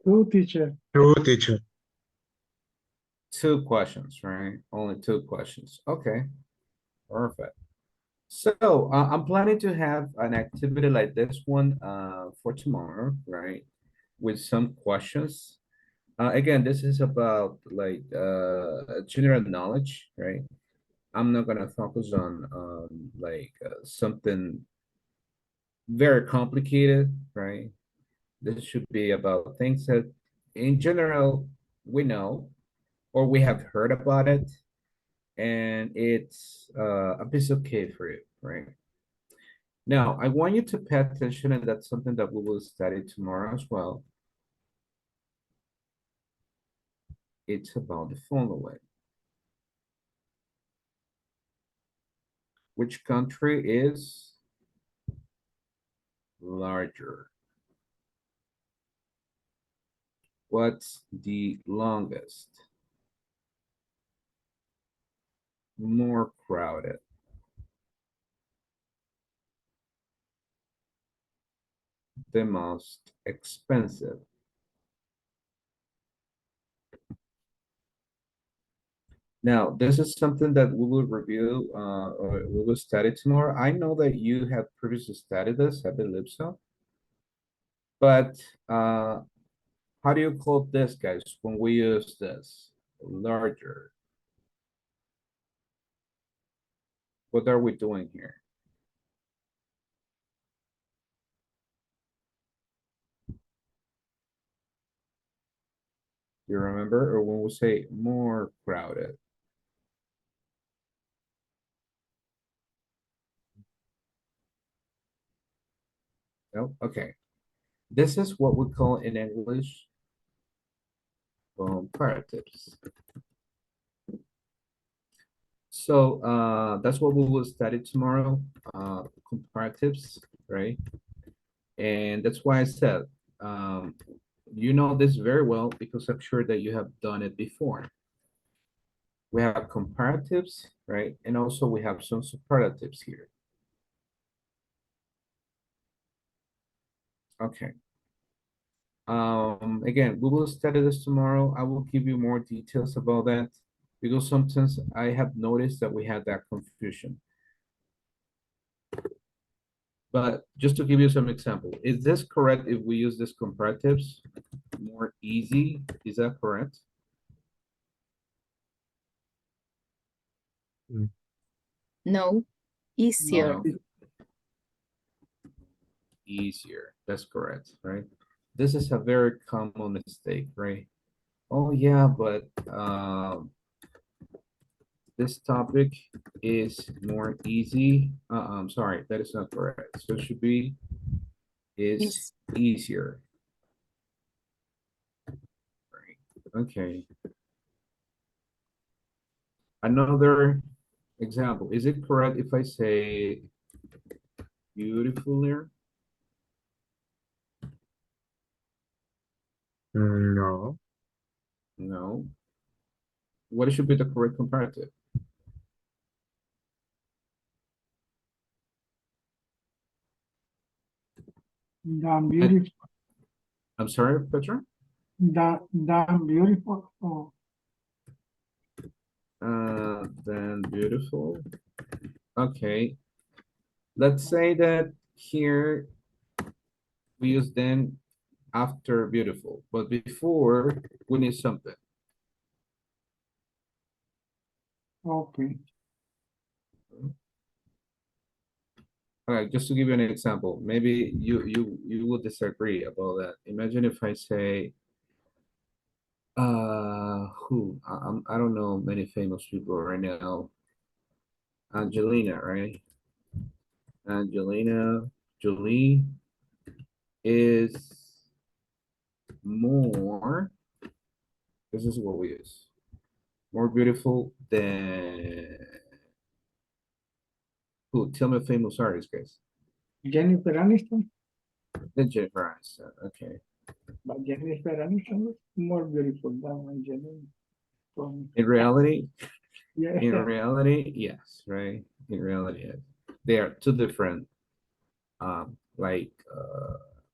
2, teacher. 2, teacher. 2 questions, right? Only 2 questions. Okay, perfect. So I'm planning to have an activity like this one for tomorrow, right? With some questions. Again, this is about like general knowledge, right? I'm not gonna focus on like something very complicated, right? This should be about things that in general we know or we have heard about it, and it's a piece of cake for you, right? Now, I want you to pay attention, and that's something that we will study tomorrow as well. It's about the following. Which country is larger? What's the longest? More crowded? The most expensive? Now, this is something that we will review or we will study tomorrow. I know that you have previously studied this, I believe so. But how do you call this, guys, when we use this? Larger. What are we doing here? You remember? Or when we say more crowded? No? Okay. This is what we call in English comparatives. So that's what we will study tomorrow, comparatives, right? And that's why I said, you know this very well because I'm sure that you have done it before. We have comparatives, right? And also we have some superlatives here. Okay. Again, we will study this tomorrow. I will give you more details about that because sometimes I have noticed that we had that confusion. But just to give you some example, is this correct if we use this comparatives? More easy, is that correct? No, easier. No. Easier, that's correct, right? This is a very common mistake, right? Oh yeah, but this topic is more easy. I'm sorry, that is not correct. So it should be is easier. Right. Okay. Another example. Is it correct if I say beautiful here? No. No. What should be the correct comparative? Damn beautiful. I'm sorry, Petra? Damn beautiful. Oh, Then beautiful. Okay. Let's say that here we use then after beautiful, but before we need something. okay. All right, just to give you an example, maybe you will disagree about that. Imagine if I say, I don't know many famous people right now. Angelina, right? Angelina Jolie is more, this is what we use, more beautiful than, who? Tell me a famous artist, guys. Jennifer Aniston. The Jennifer Aniston, okay. But Jennifer Aniston is more beautiful than Angelina. In reality, Yeah. in reality, yes, right? In reality, yes. They are two different,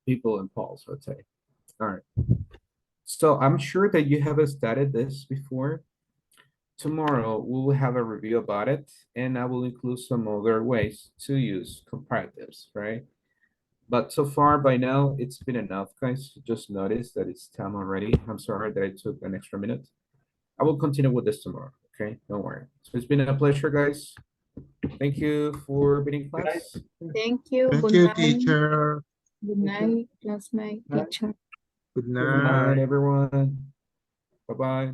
people and Pauls, let's say. All right. So I'm sure that you have studied this before. Tomorrow we will have a review about it, and I will include some other ways to use comparatives, right? But so far by now, it's been enough, guys. Just notice that it's time already. I'm sorry that I took an extra minute. I will continue with this tomorrow, okay? Don't worry. So it's been a pleasure, guys. Thank you for being in class. Thank you. Thank Good you, night. teacher. Good night, classmate, Night. teacher. Good Good night, night. everyone. Bye-bye.